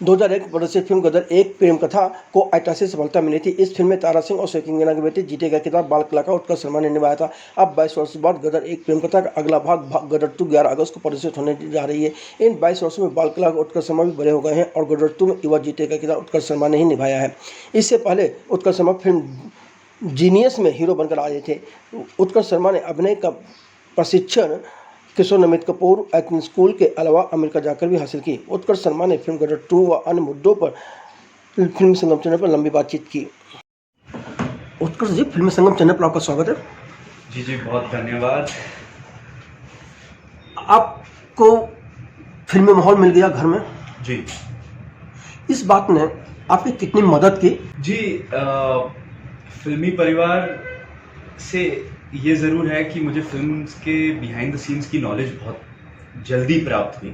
2001 प्रदर्शित फिल्म गदर एक प्रेम कथा को ऐतिहासिक सफलता मिली थी। इस फिल्म में तारा सिंह और शेखिंगना के बेटे जीते का किताब बाल कलाकार उत्कर्ष शर्मा ने निभाया था। अब 22 वर्ष बाद गदर एक प्रेम कथा का अगला भाग गदर 2 11 अगस्त को प्रदर्शित होने जा रही है। इन 22 वर्षों में बाल कलाकार उत्कर्ष शर्मा भी बड़े हो गए हैं और गदर 2 में युवा जीते का किताब उत्कर्ष शर्मा ने ही निभाया है। इससे पहले उत्कर्ष शर्मा फिल्म जीनियस में हीरो बनकर आए थे। उत्कर्ष शर्मा ने अभिनय का प्रशिक्षण किशोर नमित कपूर एक्टिंग स्कूल के अलावा अमेरिका जाकर भी हासिल की। उत्कर्ष शर्मा ने फिल्म गदर 2 व अन्य मुद्दों पर फिल्म संगम चैनल पर लंबी बातचीत की। उत्कर्ष जी, फिल्म संगम चैनल पर आपका स्वागत है। जी जी, बहुत धन्यवाद। आपको फिल्मी माहौल मिल गया घर में जी। इस बात ने आपकी कितनी मदद की? जी, फिल्मी परिवार से ये ज़रूर है कि मुझे फिल्म्स के बिहाइंड द सीन्स की नॉलेज बहुत जल्दी प्राप्त हुई।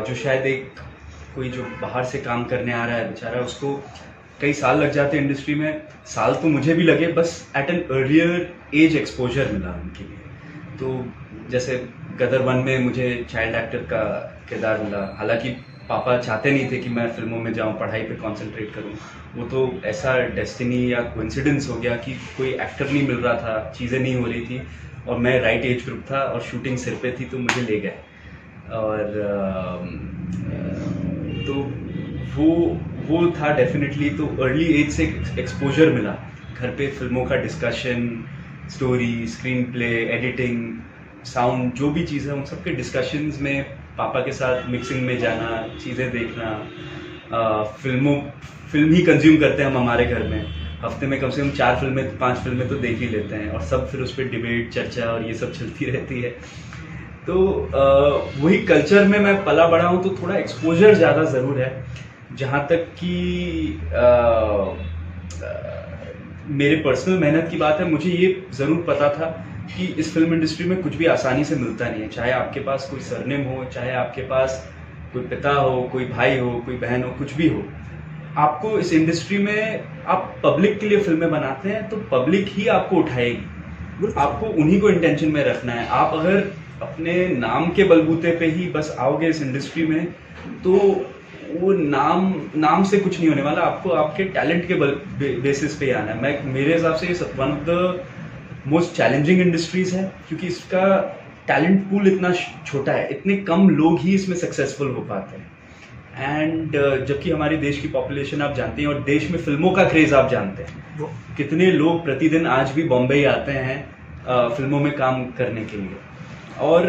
जो शायद एक कोई जो बाहर से काम करने आ रहा है बेचारा, उसको कई साल लग जाते हैं इंडस्ट्री में। साल तो मुझे भी लगे, बस at an earlier age exposure मिला उनके लिए। तो जैसे गदर 1 में मुझे चाइल्ड एक्टर का किरदार मिला। हालांकि पापा चाहते नहीं थे कि मैं फिल्मों में जाऊं, पढ़ाई पे कंसंट्रेट करूं। वो तो ऐसा डेस्टिनी या कोइंसिडेंस हो गया कि कोई एक्टर नहीं मिल रहा था, चीज़ें नहीं हो रही थी और मैं राइट एज ग्रुप था और शूटिंग सिर पे थी, तो मुझे ले गए। और तो वो था डेफिनेटली। तो अर्ली एज से एक्सपोजर मिला। घर पे फिल्मों का discussion, story, screen play, editing, sound, जो भी चीज़ें, उन सब के डिस्कशंस में पापा के साथ मिक्सिंग में जाना, चीज़ें देखना। फिल्म ही कंज्यूम करते हैं हम हमारे घर में। हफ्ते में कम से कम 4 फिल्में 5 फिल्में तो देख ही लेते हैं और सब फिर उस पर डिबेट, चर्चा और ये सब चलती रहती है। तो वही कल्चर में मैं पला बड़ा हूँ, तो थोड़ा एक्सपोजर ज़्यादा ज़रूर है। जहाँ तक कि मेरे पर्सनल मेहनत की बात है, मुझे ये ज़रूर पता था कि इस फिल्म इंडस्ट्री में कुछ भी आसानी से मिलता नहीं है। चाहे आपके पास कोई सरनेम हो, चाहे आपके पास कोई पिता हो, कोई भाई हो, कोई बहन हो, कुछ भी हो, आपको इस इंडस्ट्री में, आप पब्लिक के लिए फिल्में बनाते हैं तो पब्लिक ही आपको उठाएगी। आपको उन्हीं को इंटेंशन में रखना है। आप अगर अपने नाम के बलबूते पे ही बस आओगे इस इंडस्ट्री में, तो वो नाम से कुछ नहीं होने वाला। आपको आपके टैलेंट के बेसिस पे आना है। मेरे हिसाब से ये one of the most challenging industries है, क्योंकि इसका टैलेंट पूल इतना छोटा है, इतने कम लोग ही इसमें सक्सेसफुल हो पाते हैं। एंड जबकि हमारे देश की पॉपुलेशन आप जानते हैं और देश में फिल्मों का क्रेज आप जानते हैं, कितने लोग प्रतिदिन आज भी बॉम्बे आते हैं फिल्मों में काम करने के लिए। और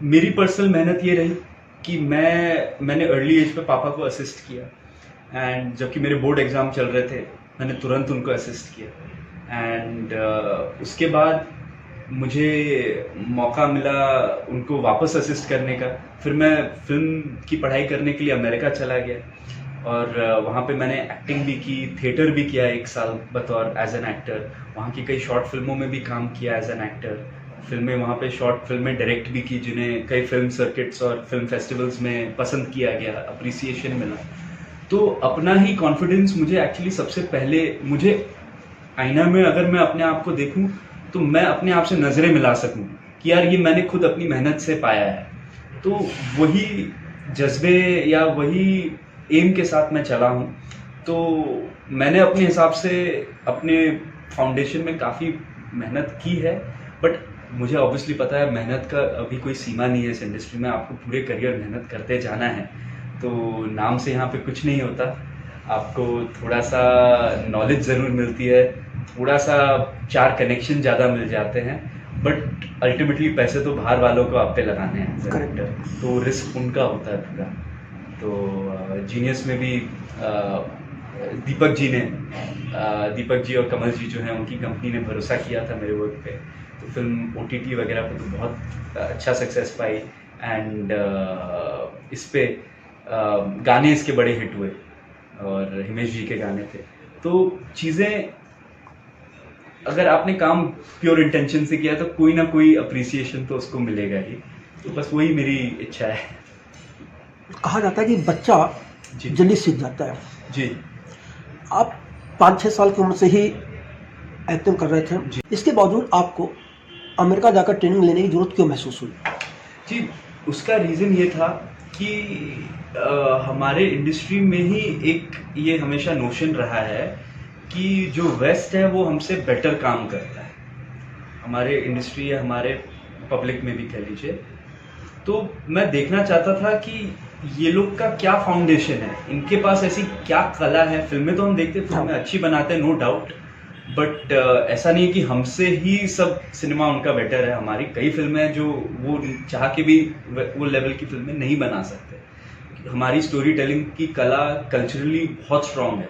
मेरी पर्सनल मेहनत ये रही कि मैंने अर्ली एज पे पापा को असिस्ट किया। एंड जबकि मेरे बोर्ड एग्ज़ाम चल रहे थे, मैंने तुरंत उनको असिस्ट किया। एंड उसके बाद मुझे मौका मिला उनको वापस असिस्ट करने का। फिर मैं फिल्म की पढ़ाई करने के लिए अमेरिका चला गया और वहाँ पे मैंने एक्टिंग भी की, थिएटर भी किया 1 साल बतौर एज एन एक्टर। वहाँ की कई शॉर्ट फिल्मों में भी काम किया एज एन एक्टर। फिल्में वहाँ पे शॉर्ट फिल्में डायरेक्ट भी की, जिन्हें कई फिल्म सर्किट्स और फिल्म फेस्टिवल्स में पसंद किया गया, अप्रिसिएशन मिला। तो अपना ही कॉन्फिडेंस मुझे एक्चुअली सबसे पहले, मुझे आईना में अगर मैं अपने आप को देखूं तो मैं अपने आप से नज़रें मिला सकूं कि यार ये मैंने खुद अपनी मेहनत से पाया है। तो वही जज्बे या वही एम के साथ मैं चला हूं। तो मैंने अपने हिसाब से अपने फाउंडेशन में काफ़ी मेहनत की है, बट मुझे ऑब्वियसली पता है मेहनत का अभी कोई सीमा नहीं है इस इंडस्ट्री में। आपको पूरे करियर मेहनत करते जाना है। तो नाम से यहाँ पे कुछ नहीं होता। आपको थोड़ा सा नॉलेज ज़रूर मिलती है, थोड़ा सा 4 कनेक्शन ज़्यादा मिल जाते हैं, बट अल्टीमेटली पैसे तो बाहर वालों को आप पे लगाने हैं। करेक्ट। तो रिस्क उनका होता है पूरा। तो जीनियस में भी दीपक जी और कमल जी जो हैं, उनकी कंपनी ने भरोसा किया था मेरे वर्क पे। तो फिल्म OTT वगैरह पे तो बहुत अच्छा सक्सेस पाई। एंड इस पे गाने इसके बड़े हिट हुए और हिमेश जी के गाने थे। तो चीज़ें, अगर आपने काम प्योर इंटेंशन से किया तो कोई ना कोई अप्रिसिएशन तो उसको मिलेगा ही। तो बस वही मेरी इच्छा है। कहा जाता है कि बच्चा जी। जल्दी सीख जाता है। जी। आप 5-6 साल की उम्र से ही एक्टिंग कर रहे थे, जी। इसके बावजूद आपको अमेरिका जाकर ट्रेनिंग लेने की जरूरत क्यों महसूस हुई? जी, उसका रीज़न ये था कि हमारे इंडस्ट्री में ही एक ये हमेशा नोशन रहा है कि जो वेस्ट है वो हमसे बेटर काम करता है। हमारे इंडस्ट्री या हमारे पब्लिक में भी कह लीजिए। तो मैं देखना चाहता था कि ये लोग का क्या फाउंडेशन है, इनके पास ऐसी क्या कला है। फिल्में तो हम देखते हैं, फिल्में अच्छी बनाते हैं, नो डाउट, बट ऐसा नहीं है कि हमसे ही सब सिनेमा उनका बेटर है। हमारी कई फिल्में हैं जो वो चाह के भी वो लेवल की फिल्में नहीं बना सकते। हमारी स्टोरी टेलिंग की कला कल्चरली बहुत स्ट्रांग है,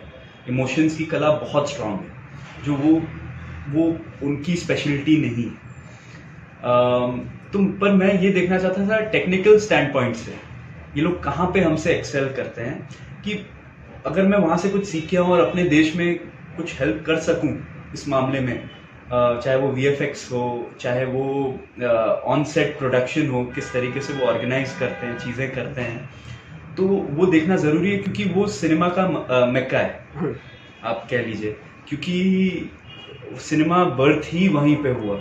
इमोशंस की कला बहुत स्ट्रांग है, जो वो उनकी स्पेशलिटी नहीं है। पर मैं ये देखना चाहता था टेक्निकल स्टैंड पॉइंट से ये लोग कहाँ पे हमसे एक्सेल करते हैं, कि अगर मैं वहाँ से कुछ सीख के आऊँ और अपने देश में कुछ हेल्प कर सकूँ इस मामले में, चाहे वो VFX हो, चाहे वो ऑन सेट प्रोडक्शन हो, किस तरीके से वो ऑर्गेनाइज करते हैं, चीज़ें करते हैं, तो वो देखना ज़रूरी है, क्योंकि वो सिनेमा का मक्का है, आप कह लीजिए, क्योंकि सिनेमा बर्थ ही वहीं पे हुआ।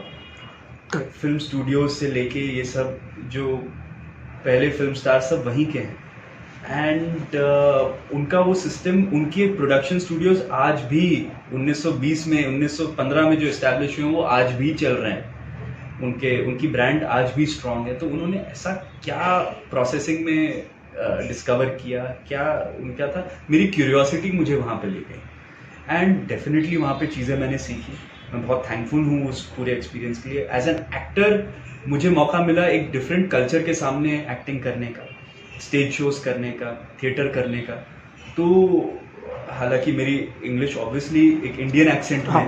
फिल्म स्टूडियोज से लेके ये सब जो पहले फिल्म स्टार सब वहीं के हैं, एंड उनका वो सिस्टम, उनके प्रोडक्शन स्टूडियोज आज भी 1920 में 1915 में जो इस्टेब्लिश हुए हैं वो आज भी चल रहे हैं। उनकी ब्रांड आज भी स्ट्रांग है। तो उन्होंने ऐसा क्या प्रोसेसिंग में डिस्कवर किया, क्या उनका था, मेरी क्यूरियोसिटी मुझे वहाँ पे ले गई, एंड डेफिनेटली वहाँ पे चीज़ें मैंने सीखी। मैं बहुत थैंकफुल हूँ उस पूरे एक्सपीरियंस के लिए। एज एन एक्टर मुझे मौका मिला एक डिफरेंट कल्चर के सामने एक्टिंग करने का, स्टेज शोज करने का, थिएटर करने का। तो हालांकि मेरी इंग्लिश ऑब्वियसली एक इंडियन एक्सेंट में,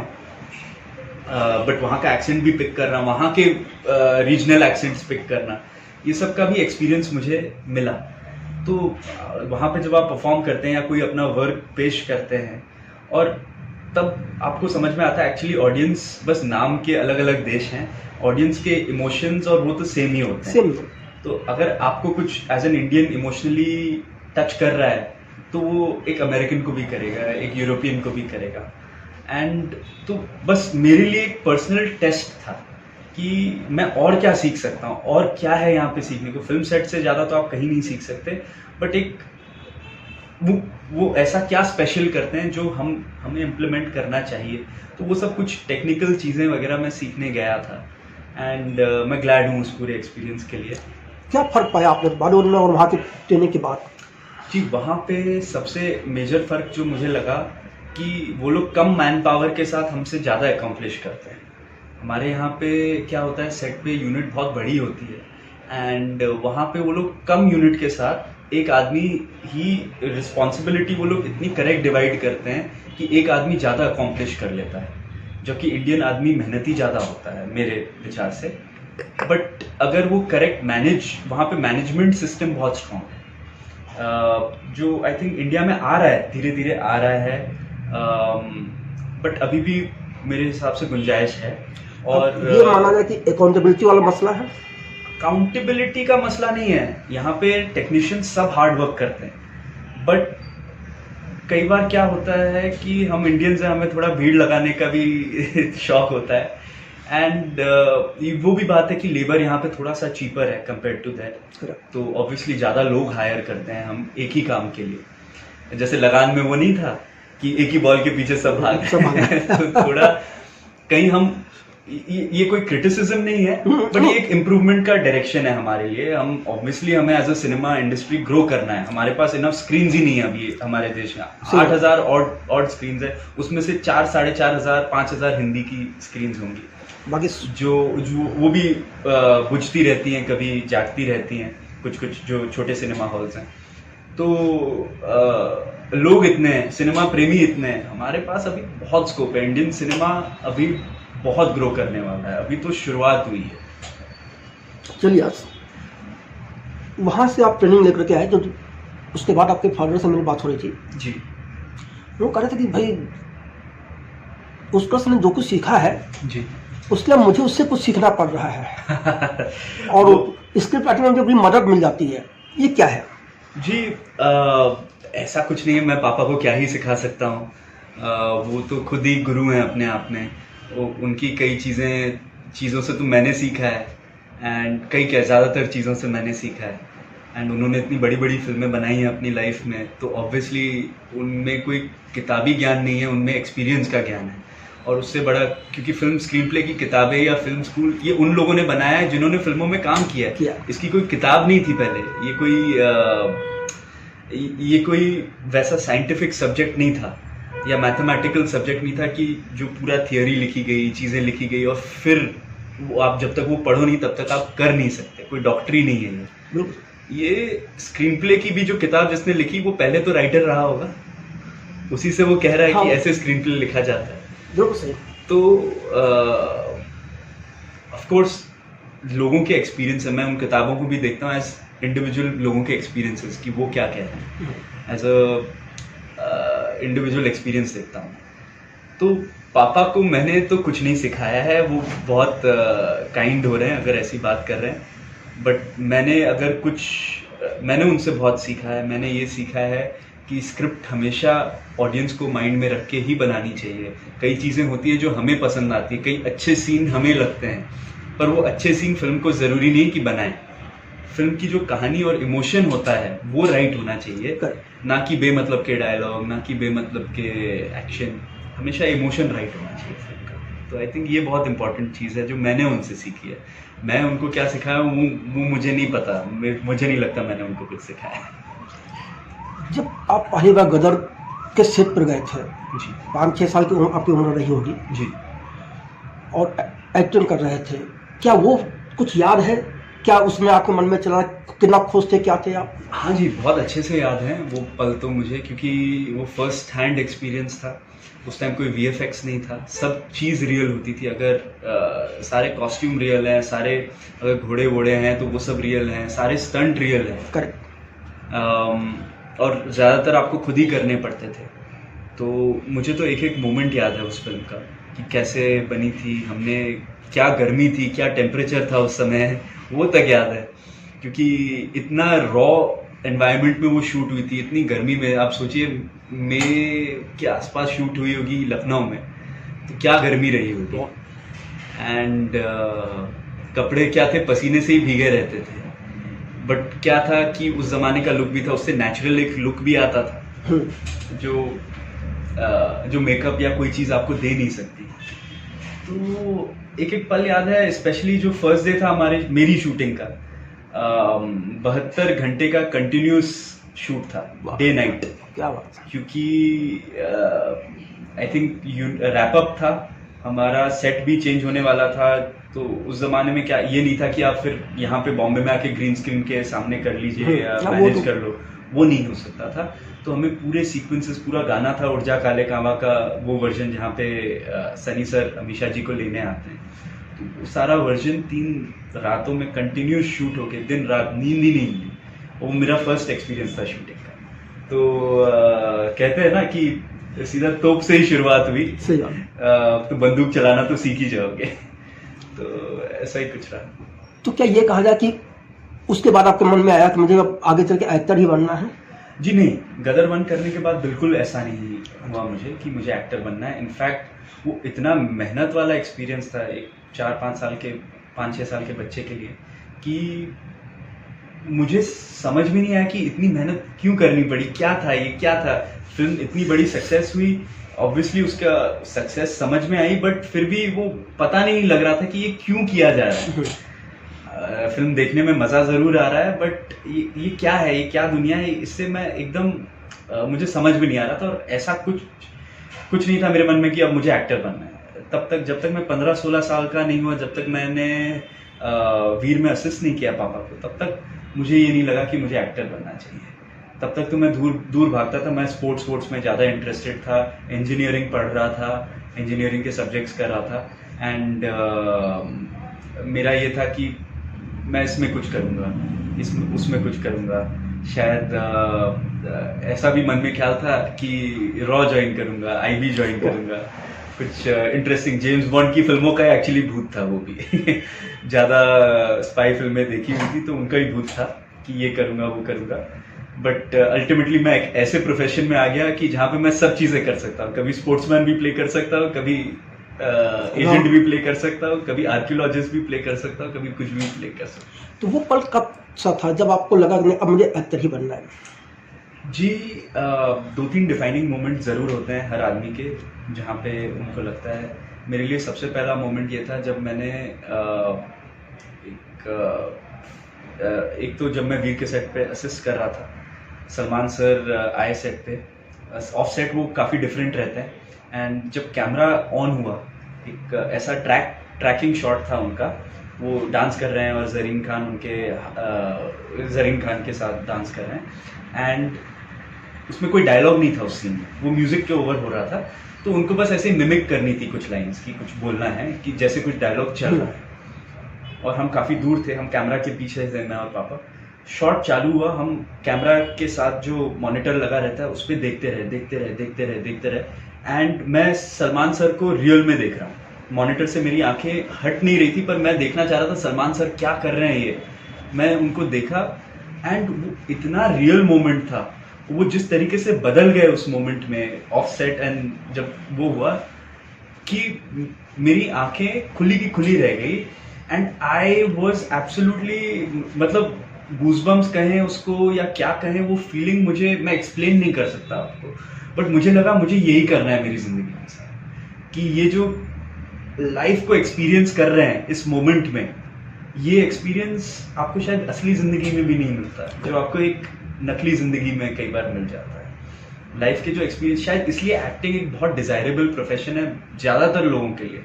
बट वहाँ का एक्सेंट भी पिक करना, वहाँ के रीजनल एक्सेंट्स पिक करना, ये सब का भी एक्सपीरियंस मुझे मिला। तो वहाँ पे जब आप परफॉर्म करते हैं या कोई अपना वर्क पेश करते हैं, और तब आपको समझ में आता है एक्चुअली ऑडियंस बस नाम के अलग अलग देश हैं, ऑडियंस के इमोशंस और वो तो सेम ही होते हैं। तो अगर आपको कुछ as an Indian emotionally touch कर रहा है, तो वो एक अमेरिकन को भी करेगा, एक यूरोपियन को भी करेगा। एंड तो बस मेरे लिए एक पर्सनल टेस्ट था कि मैं और क्या सीख सकता हूँ, और क्या है यहाँ पे सीखने को। फिल्म सेट से ज़्यादा तो आप कहीं नहीं सीख सकते, बट एक वो ऐसा क्या स्पेशल करते हैं जो हमें इम्प्लीमेंट करना चाहिए। तो वो सब कुछ टेक्निकल चीज़ें वगैरह मैं सीखने गया था, एंड मैं ग्लैड हूँ उस पूरे एक्सपीरियंस के लिए। क्या फ़र्क पाया आपने बॉलीवुड में और वहाँ के ट्रेनिंग के बाद? जी, वहाँ पे सबसे मेजर फ़र्क जो मुझे लगा कि वो लोग कम मैन पावर के साथ हमसे ज़्यादा अकम्प्लिश करते हैं। हमारे यहाँ पे क्या होता है, सेट पे यूनिट बहुत बड़ी होती है, एंड वहाँ पे वो लोग कम यूनिट के साथ एक आदमी ही रिस्पॉन्सिबिलिटी वो लोग इतनी करेक्ट डिवाइड करते हैं कि एक आदमी ज़्यादा अकॉम्प्लिश कर लेता है, जबकि इंडियन आदमी मेहनती ज़्यादा होता है मेरे विचार से। बट अगर वो करेक्ट वहाँ पे मैनेजमेंट सिस्टम बहुत स्ट्रॉन्ग है, जो आई थिंक इंडिया में आ रहा है, धीरे धीरे आ रहा है, बट अभी भी मेरे हिसाब से गुंजाइश है। और ये माना जाए कि अकाउंटेबिलिटी वाला मसला है? अकाउंटेबिलिटी का मसला नहीं है, यहाँ पे टेक्नीशियन सब हार्ड वर्क करते हैं, बट कई बार क्या होता है कि हम इंडियंस हैं, हमें थोड़ा भीड़ लगाने का भी शौक होता है, एंड वो भी बात है कि लेबर यहाँ पे थोड़ा सा चीपर है कंपेयर टू दैट। तो ऑब्वियसली ज़्यादा लोग हायर करते हैं हम एक ही काम के लिए। जैसे लगान में वो नहीं था कि एक ही बॉल के पीछे सब भाग तो थोड़ा कहीं हम ये कोई क्रिटिसिज्म नहीं है, बट ये एक इम्प्रूवमेंट का डायरेक्शन है हमारे लिए। हम ऑब्वियसली हमें as a cinema industry grow करना है। हमारे पास इनफ स्क्रीन्स ही नहीं है अभी हमारे देश में। 8,000 ऑड स्क्रीन्स है, उसमें से 4,500 5,000 हिंदी की स्क्रीन्स होंगी, बाकी जो वो भी बुझती रहती हैं, कभी जागती रहती हैं, कुछ जो छोटे सिनेमा हॉल्स हैं। तो लोग इतने हैं, सिनेमा प्रेमी इतने हैं, हमारे पास अभी बहुत स्कोप है। इंडियन सिनेमा अभी बहुत ग्रो करने वाला है, अभी तो शुरुआत हुई है। चलिए, आज वहाँ से आप ट्रेनिंग लेकर के आए, तो उसके बाद आपके फादर से मेरी बात हो रही थी जी। वो कह रहे थे कि भाई उस पर्सन ने जो कुछ सीखा है जी, उसके लिए मुझे उससे कुछ सीखना पड़ रहा है और स्क्रिप्ट राइटिंग में जो बड़ी मदद मिल जाती है, ये क्या है? जी, ऐसा कुछ नहीं है, मैं पापा को क्या ही सिखा सकता हूँ। वो तो खुद ही गुरु हैं अपने आप में। उनकी कई चीज़ों से तो मैंने सीखा है, एंड कई क्या ज़्यादातर चीज़ों से मैंने सीखा है। एंड उन्होंने इतनी बड़ी बड़ी फिल्में बनाई हैं अपनी लाइफ में, तो ऑब्वियसली उनमें कोई किताबी ज्ञान नहीं है, उनमें एक्सपीरियंस का ज्ञान है। और उससे बड़ा, क्योंकि फिल्म स्क्रीन प्ले की किताबें या फिल्म स्कूल ये उन लोगों ने बनाया है जिन्होंने फिल्मों में काम किया है। इसकी कोई किताब नहीं थी पहले, ये कोई वैसा साइंटिफिक सब्जेक्ट नहीं था या मैथमेटिकल सब्जेक्ट नहीं था कि जो पूरा थियोरी लिखी गई, चीज़ें लिखी गई और फिर वो आप जब तक वो पढ़ो नहीं तब तक आप कर नहीं सकते। कोई डॉक्टरी नहीं है ये स्क्रीन प्ले की भी जो किताब जिसने लिखी वो पहले तो राइटर रहा होगा, उसी से वो कह रहा है कि ऐसे स्क्रीन प्ले लिखा जाता है। बिल्कुल सही। तो ऑफ कोर्स लोगों के एक्सपीरियंस है, मैं उन किताबों को भी देखता हूँ एज इंडिविजुअल लोगों के एक्सपीरियंसेस कि वो क्या कह रहे हैं, एज अ इंडिविजुअल एक्सपीरियंस देखता हूँ। तो पापा को मैंने तो कुछ नहीं सिखाया है, वो बहुत काइंड हो रहे हैं अगर ऐसी बात कर रहे हैं, बट मैंने उनसे बहुत सीखा है। मैंने ये सीखा है कि स्क्रिप्ट हमेशा ऑडियंस को माइंड में रख के ही बनानी चाहिए। कई चीज़ें होती हैं जो हमें पसंद आती है, कई अच्छे सीन हमें लगते हैं, पर वो अच्छे सीन फिल्म को ज़रूरी नहीं कि बनाएं। फिल्म की जो कहानी और इमोशन होता है वो राइट होना चाहिए, ना कि बेमतलब के डायलॉग, ना कि बेमतलब के एक्शन। हमेशा इमोशन राइट होना चाहिए फिल्म का। तो आई थिंक ये बहुत इंपॉर्टेंट चीज़ है जो मैंने उनसे सीखी है। मैं उनको क्या सिखाया वो मुझे नहीं पता, मुझे नहीं लगता मैंने उनको कुछ सिखाया है। जब आप पहली बार गदर के सेट पर गए थे जी, 5-6 साल की आपकी उम्र रही होगी जी, और एक्टिंग कर रहे थे, क्या वो कुछ याद है? क्या उसमें आपके मन में चला, कितना खुश थे, क्या थे आप? हाँ जी, बहुत अच्छे से याद हैं वो पल तो मुझे, क्योंकि वो फर्स्ट हैंड एक्सपीरियंस था। उस टाइम कोई VFX नहीं था, सब चीज़ रियल होती थी। अगर सारे कॉस्ट्यूम रियल हैं, सारे अगर घोड़े वोड़े हैं तो वो सब रियल हैं, सारे स्टंट रियल हैं। करेक्ट। और ज़्यादातर आपको खुद ही करने पड़ते थे। तो मुझे तो एक एक मोमेंट याद है उस फिल्म का कि कैसे बनी थी, हमने क्या गर्मी थी, क्या टेम्परेचर था उस समय, वो तक याद है। क्योंकि इतना रॉ एनवायरनमेंट में वो शूट हुई थी, इतनी गर्मी में। आप सोचिए मई के आसपास शूट हुई होगी लखनऊ में, तो क्या गर्मी रही होगी। एंड कपड़े क्या थे, पसीने से ही भीगे रहते थे। बट क्या था कि उस ज़माने का लुक भी था, उससे नेचुरल एक लुक भी आता था जो मेकअप या कोई चीज़ आपको दे नहीं सकती। तो एक एक पल याद है, स्पेशली जो फर्स्ट डे था मेरी शूटिंग का। 72 घंटे का कंटिन्यूस शूट था, डे नाइट। क्या बात है। क्योंकि आई थिंक रैप अप था, हमारा सेट भी चेंज होने वाला था। तो उस जमाने में क्या ये नहीं था कि आप फिर यहाँ पे बॉम्बे में आके ग्रीन स्क्रीन के सामने कर लीजिए या मैनेज कर लो, वो नहीं हो सकता था। तो हमें पूरे सीक्वेंसेस, पूरा गाना था उड़ जा काले कावा का वो वर्जन, जहाँ पे सनी सर अमीषा जी को लेने आते हैं। तो सारा वर्जन 3 रातों में कंटिन्यूस शूट होके, दिन रात नींद ही नहीं मिली। वो मेरा फर्स्ट एक्सपीरियंस था शूटिंग का। तो कहते हैं ना कि सीधा तोप से ही शुरुआत हुई, सही तो बंदूक चलाना तो सीख ही जाओगे। तो ऐसा ही कुछ रहा। तो क्या ये कहा जाए कि उसके बाद आपके मन में आया कि मुझे अब आगे चल के एक्टर ही बनना है? जी नहीं, गदर 1 करने के बाद बिल्कुल ऐसा नहीं हुआ मुझे कि मुझे एक्टर बनना है। इनफैक्ट वो इतना मेहनत वाला एक्सपीरियंस था एक 5-6 साल के बच्चे के लिए कि मुझे समझ में नहीं आया कि इतनी मेहनत क्यों करनी पड़ी, क्या था ये, क्या था। फिल्म इतनी बड़ी सक्सेस हुई, ऑब्वियसली उसका सक्सेस समझ में आई, बट फिर भी वो पता नहीं लग रहा था कि ये क्यों किया जा रहा है। फिल्म देखने में मज़ा ज़रूर आ रहा है, बट ये क्या है, ये क्या दुनिया है, इससे मैं एकदम मुझे समझ में नहीं आ रहा था। और ऐसा कुछ नहीं था मेरे मन में कि अब मुझे एक्टर बनना है। तब तक, जब तक मैं 15-16 साल का नहीं हुआ, जब तक मैंने वीर में असिस्ट नहीं किया पापा को, तब तक मुझे ये नहीं लगा कि मुझे एक्टर बनना चाहिए। तब तक तो मैं दूर भागता था। मैं स्पोर्ट्स में ज़्यादा इंटरेस्टेड था, इंजीनियरिंग पढ़ रहा था, इंजीनियरिंग के सब्जेक्ट्स कर रहा था। एंड मेरा ये था कि मैं इसमें कुछ करूँगा, उसमें कुछ करूँगा। शायद ऐसा भी मन में ख्याल था कि रॉ ज्वाइन करूँगा, IB ज्वाइन करूँगा। कुछ इंटरेस्टिंग जेम्स बॉन्ड की फिल्मों का एक्चुअली भूत था वो भी। ज़्यादा स्पाई फिल्में देखी हुई थी तो उनका ही भूत था कि ये करूँगा वो करूँगा। बट अल्टीमेटली मैं एक ऐसे प्रोफेशन में आ गया कि जहाँ पे मैं सब चीज़ें कर सकता हूँ। कभी स्पोर्ट्समैन भी प्ले कर सकता हूँ, कभी एजेंट भी प्ले कर सकता हूँ, कभी आर्कियोलॉजिस्ट भी प्ले कर सकता हूँ, कभी कुछ भी प्ले कर सकता हूँ। तो वो पल कब सा था जब आपको लगा कि नहीं, अब मुझे एक्टर ही बनना है? जी, 2-3 डिफाइनिंग मोमेंट ज़रूर होते हैं हर आदमी के, जहाँ पे उनको लगता है। मेरे लिए सबसे पहला मोमेंट ये था जब मैंने एक तो जब मैं वीर के सेट पे असिस्ट कर रहा था, सलमान सर आए सेट पे। ऑफ सेट वो काफ़ी डिफरेंट रहते हैं, एंड जब कैमरा ऑन हुआ, एक ऐसा ट्रैकिंग शॉट था उनका, वो डांस कर रहे हैं और ज़रीन खान के साथ डांस कर रहे हैं, एंड उसमें कोई डायलॉग नहीं था उस सीन में, वो म्यूजिक के ओवर हो रहा था। तो उनको बस ऐसे मिमिक करनी थी कुछ लाइंस की, कुछ बोलना है कि जैसे कुछ डायलॉग चल रहा है, और हम काफ़ी दूर थे, हम कैमरा के पीछे थे, मैं और पापा। शॉट चालू हुआ, हम कैमरा के साथ जो मॉनिटर लगा रहता है उस पर देखते रहे, एंड मैं सलमान सर को रियल में देख रहा हूँ। मॉनिटर से मेरी आंखें हट नहीं रही थी, पर मैं देखना चाह रहा था सलमान सर क्या कर रहे हैं ये। मैं उनको देखा, एंड वो इतना रियल मोमेंट था, वो जिस तरीके से बदल गए उस मोमेंट में ऑफ सेट, एंड जब वो हुआ कि मेरी आंखें खुली की खुली रह गई, एंड आई वॉज एब्सोल्युटली, मतलब गूजबम्स कहें उसको या क्या कहें, वो फीलिंग मुझे, मैं एक्सप्लेन नहीं कर सकता आपको, बट मुझे लगा मुझे यही करना है मेरी जिंदगी में, कि ये जो लाइफ को एक्सपीरियंस कर रहे हैं इस मोमेंट में, ये एक्सपीरियंस आपको शायद असली जिंदगी में भी नहीं मिलता, जो आपको एक नकली जिंदगी में कई बार मिल जाता है। लाइफ के जो एक्सपीरियंस, शायद इसलिए एक्टिंग एक बहुत डिजायरेबल प्रोफेशन है ज़्यादातर लोगों के लिए।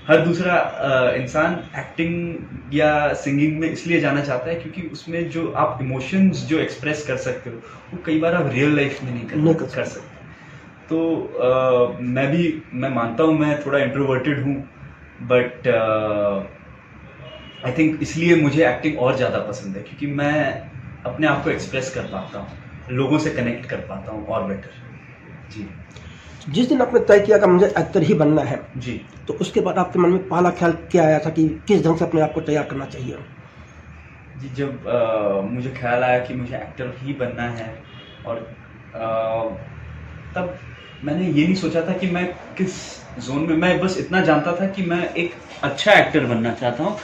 हर दूसरा इंसान एक्टिंग या सिंगिंग में इसलिए जाना चाहता है क्योंकि उसमें जो आप इमोशंस जो एक्सप्रेस कर सकते हो, वो कई बार आप रियल लाइफ में नहीं कर सकते। तो मैं मानता हूँ मैं थोड़ा इंट्रोवर्टेड हूँ, बट आई थिंक इसलिए मुझे एक्टिंग और ज़्यादा पसंद है, क्योंकि मैं अपने आप को एक्सप्रेस कर पाता हूँ, लोगों से कनेक्ट कर पाता हूँ और बेटर। जी, जिस दिन आपने तय किया कि मुझे एक्टर ही बनना है जी, तो उसके बाद आपके मन में पहला ख्याल क्या आया था कि किस ढंग से अपने आप को तैयार करना चाहिए? जी, जब मुझे ख्याल आया कि मुझे एक्टर ही बनना है, और तब मैंने ये नहीं सोचा था कि मैं किस जोन में, मैं बस इतना जानता था कि मैं एक अच्छा एक्टर बनना चाहता हूँ।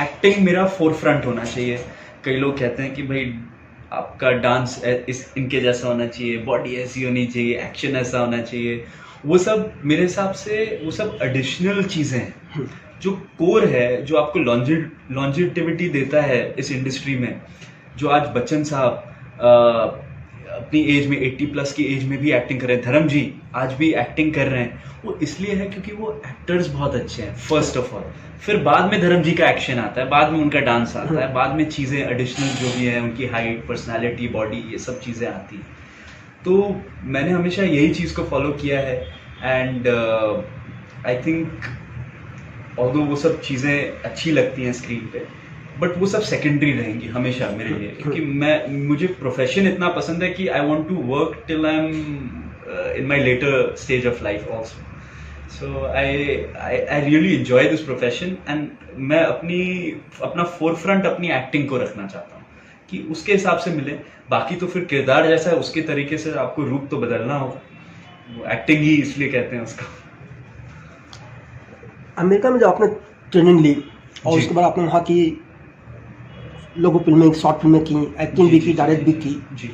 एक्टिंग मेरा फोरफ्रंट होना चाहिए। कई लोग कहते हैं कि भाई आपका डांस इनके जैसा होना चाहिए, बॉडी ऐसी होनी चाहिए, एक्शन ऐसा होना चाहिए। वो सब मेरे हिसाब से वो सब एडिशनल चीज़ें हैं। जो कोर है, जो आपको लॉन्जिविटी देता है इस इंडस्ट्री में, जो आज बच्चन साहब अपनी एज में 80+ की एज में भी एक्टिंग कर रहे हैं, धर्म जी आज भी एक्टिंग कर रहे हैं, वो इसलिए है क्योंकि वो एक्टर्स बहुत अच्छे हैं फर्स्ट ऑफ ऑल। फिर बाद में धर्म जी का एक्शन आता है, बाद में उनका डांस आता है, बाद में चीज़ें एडिशनल जो भी है, उनकी हाइट, पर्सनालिटी, बॉडी, ये सब चीज़ें आती हैं। तो मैंने हमेशा यही चीज़ को फॉलो किया है, एंड आई थिंक ऑल्दो वो सब चीज़ें अच्छी लगती हैं स्क्रीन पे, बट वो सब सेकेंडरी रहेंगी हमेशा मेरे लिए, क्योंकि मुझे प्रोफेशन इतना पसंद है कि I want to work till I am in my later stage of life also. So I really enjoy this profession, and मैं अपना फोरफ्रंट अपनी एक्टिंग को रखना चाहता हूँ कि उसके हिसाब से मिले। बाकी तो फिर किरदार जैसा है उसके तरीके से आपको रूप तो बदलना होगा, वो एक्टिंग ही इसलिए कहते हैं उसका। अमेरिका में जब आपने ट्रेनिंग ली और उसके बाद आपने वहाँ की लोगो फिल्में, शॉर्ट फिल्में की, एक्टिंग भी की, डायरेक्ट भी की, जी,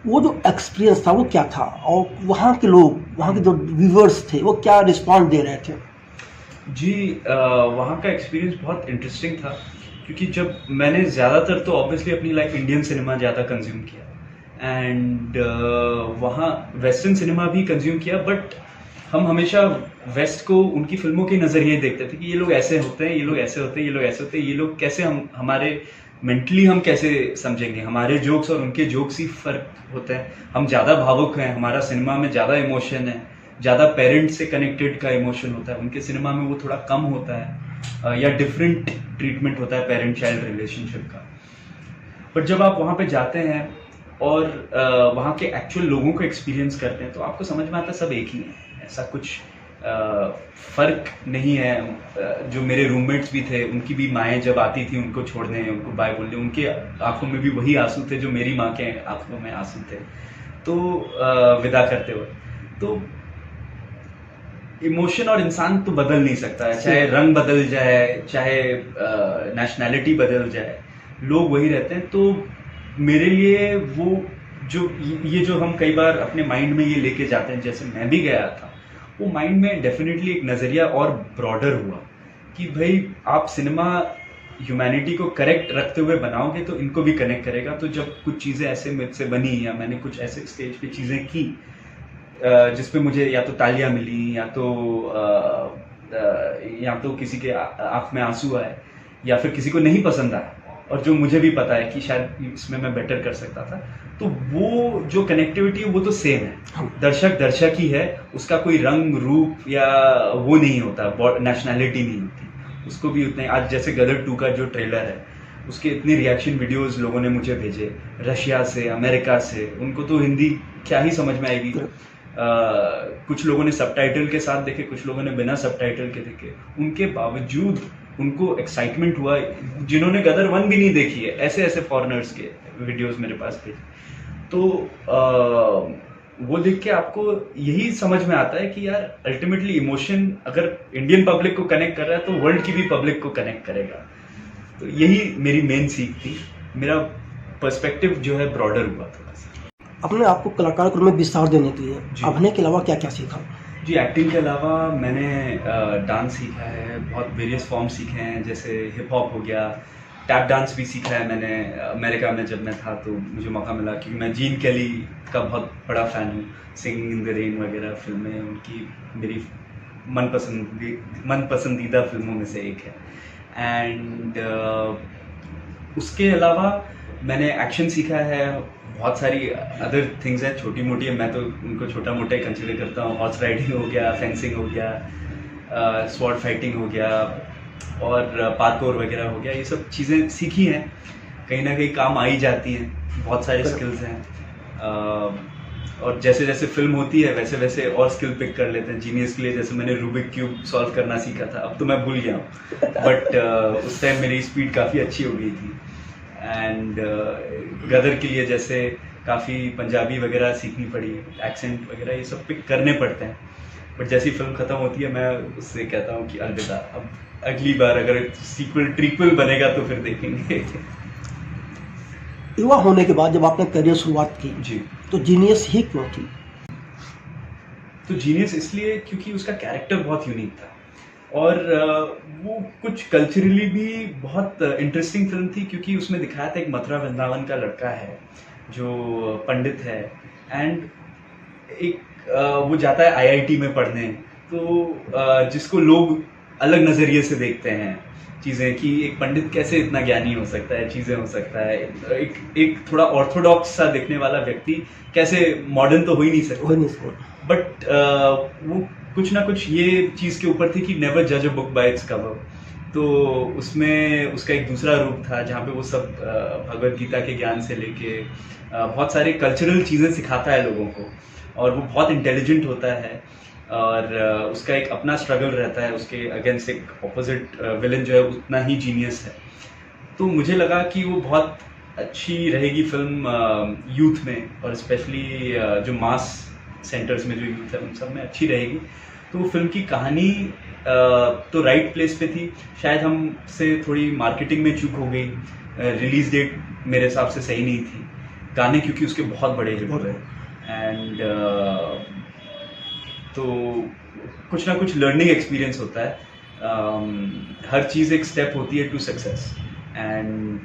वो जो एक्सपीरियंस था वो क्या था, और वहाँ के लोग, वहाँ के जो व्यूवर्स थे वो क्या रिस्पॉन्स दे रहे थे? जी, वहाँ का एक्सपीरियंस बहुत इंटरेस्टिंग था, क्योंकि जब मैंने ज़्यादातर तो ऑब्वियसली अपनी लाइफ इंडियन सिनेमा ज़्यादा कंज्यूम किया, एंड वहाँ वेस्टर्न सिनेमा भी कंज्यूम किया, बट हम हमेशा वेस्ट को उनकी फिल्मों के नज़रिए देखते थे कि ये लोग ऐसे होते हैं, ये लोग ऐसे होते हैं, ये लोग ऐसे होते हैं, ये लोग कैसे, हमारे मेंटली हम कैसे समझेंगे, हमारे जोक्स और उनके जोक्स ही फ़र्क होते हैं। हम ज़्यादा भावुक हैं, हमारा सिनेमा में ज़्यादा इमोशन है, ज़्यादा पेरेंट्स से कनेक्टेड का इमोशन होता है, उनके सिनेमा में वो थोड़ा कम होता है, या डिफरेंट ट्रीटमेंट होता है पेरेंट चाइल्ड रिलेशनशिप का। बट जब आप वहाँ पे जाते हैं और वहाँ के एक्चुअल लोगों को एक्सपीरियंस करते हैं, तो आपको समझ में आता है सब एक ही है, ऐसा कुछ फ़र्क नहीं है। जो मेरे रूममेट्स भी थे, उनकी भी माएँ जब आती थी उनको छोड़ने, उनको बाय बोलने, उनके आंखों में भी वही आंसू थे जो मेरी माँ के आंखों में आंसू थे। तो विदा करते हुए तो इमोशन और इंसान तो बदल नहीं सकता है, चाहे रंग बदल जाए, चाहे नेशनैलिटी बदल जाए, लोग वही रहते हैं। तो मेरे लिए वो जो ये जो हम कई बार अपने माइंड में ये लेके जाते हैं, जैसे मैं भी गया था, वो माइंड में डेफिनेटली एक नज़रिया और ब्रॉडर हुआ कि भाई आप सिनेमा ह्यूमैनिटी को करेक्ट रखते हुए बनाओगे तो इनको भी कनेक्ट करेगा। तो जब कुछ चीज़ें ऐसे मुझसे बनी या मैंने कुछ ऐसे स्टेज पे चीज़ें की जिस पे मुझे या तो तालियां मिली या तो किसी के आंख में आंसू आए या फिर किसी को नहीं पसंद आया, और जो मुझे भी पता है कि शायद इसमें मैं बेटर कर सकता था, तो वो जो कनेक्टिविटी है वो तो सेम है। दर्शक दर्शक ही है, उसका कोई रंग रूप या वो नहीं होता, नेशनैलिटी नहीं होती उसको भी उतने। आज जैसे गदर 2 का जो ट्रेलर है, उसके इतने रिएक्शन वीडियोस लोगों ने मुझे भेजे रशिया से, अमेरिका से, उनको तो हिंदी क्या ही समझ में आएगी। कुछ लोगों ने सबटाइटल के साथ देखे, कुछ लोगों ने बिना सबटाइटल के देखे, उनके बावजूद उनको एक्साइटमेंट हुआ। जिन्होंने गदर 1 भी नहीं देखी है, ऐसे ऐसे फॉरेनर्स के वीडियोस मेरे पास थे। तो वो देख के आपको यही समझ में आता है कि यार अल्टीमेटली इमोशन अगर इंडियन पब्लिक को कनेक्ट कर रहा है तो वर्ल्ड की भी पब्लिक को कनेक्ट करेगा। तो यही मेरी मेन सीख थी, मेरा पर्सपेक्टिव जो है ब्रॉडर हुआ थोड़ा सा। अपने आप को कलाकार के रूप में विस्तार देने के लिए अभिनय के अलावा क्या क्या सीखा? जी, एक्टिंग के अलावा मैंने डांस सीखा है, बहुत वेरियस फॉर्म सीखे हैं, जैसे हिप हॉप हो गया, टैप डांस भी सीखा है मैंने। अमेरिका में जब मैं था तो मुझे मौका मिला, क्योंकि मैं जीन कैली का बहुत बड़ा फ़ैन हूँ। सिंगिंग इन द रेन वगैरह फिल्में उनकी मेरी मन पसंदीदा फिल्मों में से एक है। एंड उसके अलावा मैंने एक्शन सीखा है, बहुत सारी अदर थिंग्स हैं छोटी मोटी है, मैं तो उनको छोटा मोटा ही कंसिडर करता हूँ। हॉर्स राइडिंग हो गया, फेंसिंग हो गया, स्वॉर्ड फाइटिंग हो गया और पार्कोर वगैरह हो गया। ये सब चीज़ें सीखी हैं, कहीं ना कहीं काम आ ही जाती हैं, बहुत सारे स्किल्स हैं। और जैसे जैसे फिल्म होती है वैसे वैसे और स्किल पिक कर लेते हैं। जीनियस के लिए जैसे मैंने रूबिक क्यूब सॉल्व करना सीखा था, अब तो मैं भूल गया हूँ, बट उस टाइम मेरी स्पीड काफ़ी अच्छी हो गई थी। एंड गदर के लिए जैसे काफ़ी पंजाबी वगैरह सीखनी पड़ी, एक्सेंट वगैरह ये सब पिक करने पड़ते हैं। बट जैसी फिल्म ख़त्म होती है मैं उससे कहता हूँ कि अलविदा, अब अगली बार अगर सीक्वल ट्रिक्वल बनेगा तो फिर देखेंगे। युवा होने के बाद जब आपने करियर शुरुआत की जी, तो जीनियस ही क्यों थी? तो जीनियस इसलिए क्योंकि उसका कैरेक्टर बहुत यूनिक था, और वो कुछ कल्चरली भी बहुत इंटरेस्टिंग फिल्म थी, क्योंकि उसमें दिखाया था एक मथुरा वृंदावन का लड़का है जो पंडित है, एंड एक वो जाता है आईआईटी में पढ़ने, तो जिसको लोग अलग नज़रिए से देखते हैं चीज़ें कि एक पंडित कैसे इतना ज्ञानी हो सकता है, चीज़ें हो सकता है, एक थोड़ा ऑर्थोडॉक्स सा दिखने वाला व्यक्ति कैसे मॉडर्न तो हो ही नहीं सकता। बट वो कुछ ना कुछ ये चीज़ के ऊपर थी कि नेवर जज a book by its cover. तो उसमें उसका एक दूसरा रूप था जहाँ पे वो सब भगवद गीता के ज्ञान से लेके बहुत सारे कल्चरल चीज़ें सिखाता है लोगों को, और वो बहुत इंटेलिजेंट होता है, और उसका एक अपना स्ट्रगल रहता है, उसके अगेंस्ट एक ऑपोजिट विलन जो है उतना ही जीनियस है। तो मुझे लगा कि वो बहुत अच्छी रहेगी फिल्म यूथ में, और स्पेशली जो मास सेंटर्स में जो यूथ है उन सब में अच्छी रहेगी। तो फिल्म की कहानी तो राइट प्लेस पे थी, शायद हमसे थोड़ी मार्केटिंग में चूक हो गई, रिलीज डेट मेरे हिसाब से सही नहीं थी, गाने क्योंकि उसके बहुत बड़े हिट हुए, एंड तो कुछ ना कुछ लर्निंग एक्सपीरियंस होता है। हर चीज़ एक स्टेप होती है टू सक्सेस, एंड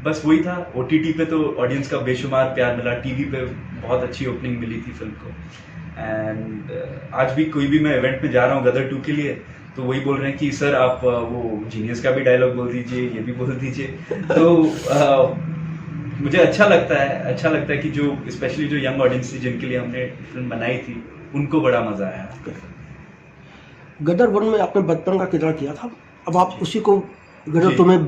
बस वही था। OTT पे तो ऑडियंस का बेशुमार प्यार मिला, TV पे बहुत अच्छी ओपनिंग मिली थी फिल्म को, एंड आज भी कोई भी मैं इवेंट में जा रहा हूँ गदर 2 के लिए, तो वही बोल रहे हैं कि सर आप वो जीनियस का भी डायलॉग बोल दीजिए, ये भी बोल दीजिए। तो मुझे अच्छा लगता है कि जो स्पेशली जो यंग ऑडियंस थी जिनके लिए हमने फिल्म बनाई थी उनको बड़ा मजा आया। गदर 1 में आपने बचपन का किरदार किया था, अब आप उसी को गदर 2 में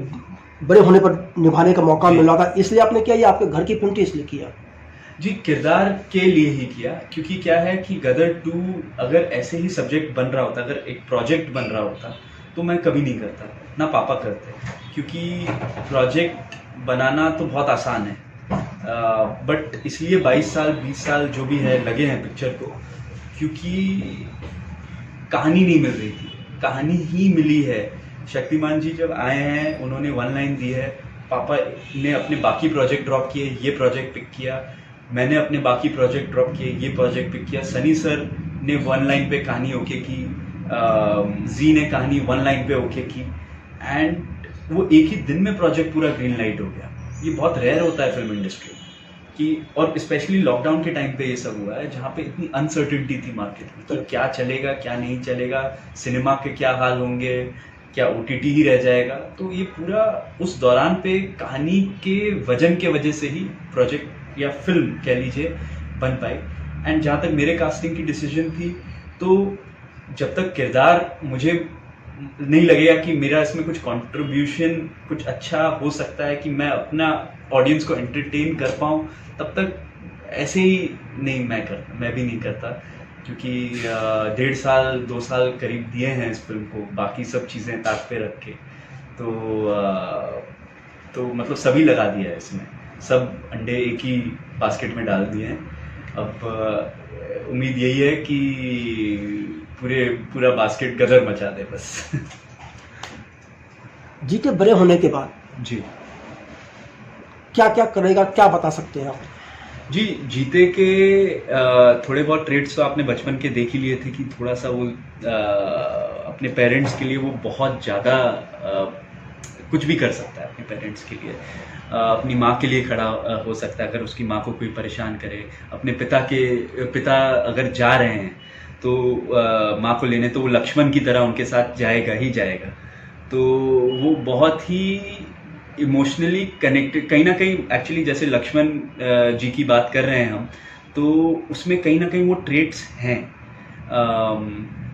बड़े होने पर निभाने का मौका मिल रहा था, इसलिए आपने किया या आपके घर की फिल्म थी इसलिए किया? जी, किरदार के लिए ही किया, क्योंकि क्या है कि गदर 2 अगर ऐसे ही सब्जेक्ट बन रहा होता, अगर एक प्रोजेक्ट बन रहा होता, तो मैं कभी नहीं करता, ना पापा करते, क्योंकि प्रोजेक्ट बनाना तो बहुत आसान है, बट इसलिए 22 साल 20 साल जो भी है लगे हैं पिक्चर को, क्योंकि कहानी नहीं मिल रही थी, कहानी ही मिली है। शक्तिमान जी जब आए हैं, उन्होंने 1 लाइन दी है, पापा ने अपने बाकी प्रोजेक्ट ड्रॉप किए, ये प्रोजेक्ट पिक किया, मैंने अपने बाकी प्रोजेक्ट ड्रॉप किए, ये प्रोजेक्ट पिक किया, सनी सर ने 1 लाइन पे कहानी ओके की, जी ने कहानी 1 लाइन पे ओके की, एंड वो एक ही दिन में प्रोजेक्ट पूरा ग्रीन लाइट हो गया। ये बहुत रेयर होता है फिल्म इंडस्ट्री कि, और स्पेशली लॉकडाउन के टाइम पे ये सब हुआ है, जहाँ पे इतनी अनसर्टिनिटी थी मार्केट में कि क्या चलेगा क्या नहीं चलेगा, सिनेमा के क्या हाल होंगे, क्या OTT ही रह जाएगा। तो ये पूरा उस दौरान पे कहानी के वजन के वजह से ही प्रोजेक्ट या फिल्म कह लीजिए बन पाई। एंड जहाँ तक मेरे कास्टिंग की डिसीजन थी, तो जब तक किरदार मुझे नहीं लगेगा कि मेरा इसमें कुछ कंट्रीब्यूशन कुछ अच्छा हो सकता है कि मैं अपना ऑडियंस को एंटरटेन कर पाऊँ, तब तक ऐसे ही नहीं मैं भी नहीं करता, क्योंकि 1.5 साल 2 साल करीब दिए हैं इस फिल्म को, बाकी सब चीज़ें ताक पे रख के, तो मतलब सभी लगा दिया है इसमें, सब अंडे एक ही बास्केट में डाल दिए हैं। अब उम्मीद यही है कि पूरा बास्केट गदर मचा दे बस। जीते बड़े होने के बाद जी, क्या क्या करेगा, क्या बता सकते हैं आप? जी, जीते के थोड़े बहुत ट्रेड्स तो आपने बचपन के देख ही लिए थे कि थोड़ा सा वो अपने पेरेंट्स के लिए वो बहुत ज़्यादा कुछ भी कर सकता है अपने पेरेंट्स के लिए, अपनी माँ के लिए खड़ा हो सकता है अगर उसकी माँ को कोई परेशान करे, अपने पिता अगर जा रहे हैं तो माँ को लेने, तो वो लक्ष्मण की तरह उनके साथ जाएगा ही जाएगा। तो वो बहुत ही इमोशनली कनेक्टेड, कहीं ना कहीं एक्चुअली जैसे लक्ष्मण जी की बात कर रहे हैं हम, तो उसमें कहीं ना कहीं वो ट्रेट्स हैं,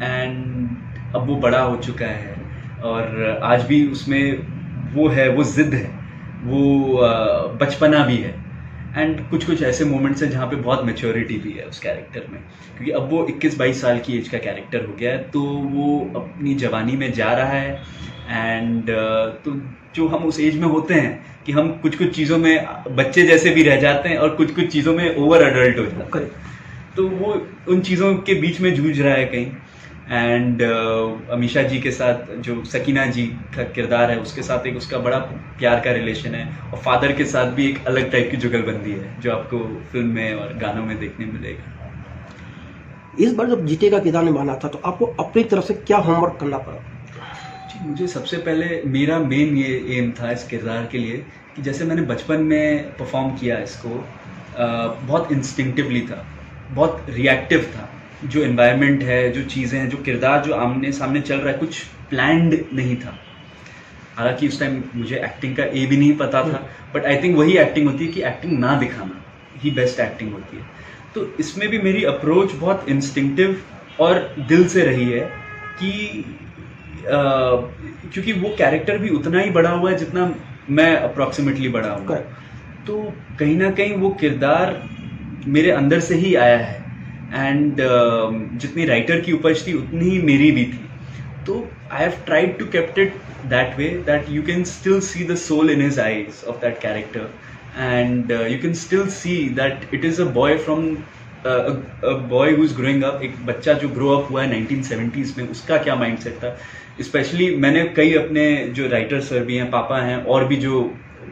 एंड अब वो बड़ा हो चुका है और आज भी उसमें वो है, वो जिद है, वो बचपना भी है, एंड कुछ ऐसे मोमेंट्स हैं जहाँ पे बहुत मैच्योरिटी भी है उस कैरेक्टर में, क्योंकि अब वो 21-22 साल की एज का कैरेक्टर हो गया है, तो वो अपनी जवानी में जा रहा है, एंड तो जो हम उस एज में होते हैं कि हम कुछ चीज़ों में बच्चे जैसे भी रह जाते हैं और कुछ चीज़ों में ओवर अडल्ट हो जाते हैं, तो वो उन चीज़ों के बीच में जूझ रहा है कहीं। एंड अमीषा जी के साथ जो सकीना जी का किरदार है, उसके साथ एक उसका बड़ा प्यार का रिलेशन है, और फादर के साथ भी एक अलग टाइप की जुगलबंदी है जो आपको फिल्म में और गानों में देखने मिलेगा। इस बार जब जीते का किरदार निभाना था तो आपको अपनी तरफ से क्या होमवर्क करना पड़ा? जी, मुझे सबसे पहले मेरा मेन ये एम था इस किरदार के लिए कि जैसे मैंने बचपन में परफॉर्म किया इसको, बहुत इंस्टिंक्टिवली था, बहुत रिएक्टिव था, जो एनवायरनमेंट है, जो चीज़ें हैं, जो किरदार जो आमने सामने चल रहा है, कुछ प्लान्ड नहीं था। हालांकि उस टाइम मुझे एक्टिंग का भी नहीं पता था, बट आई थिंक वही एक्टिंग होती है कि एक्टिंग ना दिखाना ही बेस्ट एक्टिंग होती है। तो इसमें भी मेरी अप्रोच बहुत इंस्टिंक्टिव और दिल से रही है कि क्योंकि वो कैरेक्टर भी उतना ही बड़ा हुआ है जितना मैं अप्रॉक्सीमेटली बड़ा हुआ, तो कहीं ना कहीं वो किरदार मेरे अंदर से ही आया है, एंड जितनी राइटर की उपज थी उतनी ही मेरी भी थी। तो I have tried to kept it that way that you can still see the soul in his eyes of that character, and you can still see that it is a boy from a boy who is growing up, एक बच्चा जो grow up हुआ है 1970s में, उसका क्या mindset था। Specially मैंने कई अपने जो राइटर सर भी हैं, पापा हैं, और भी जो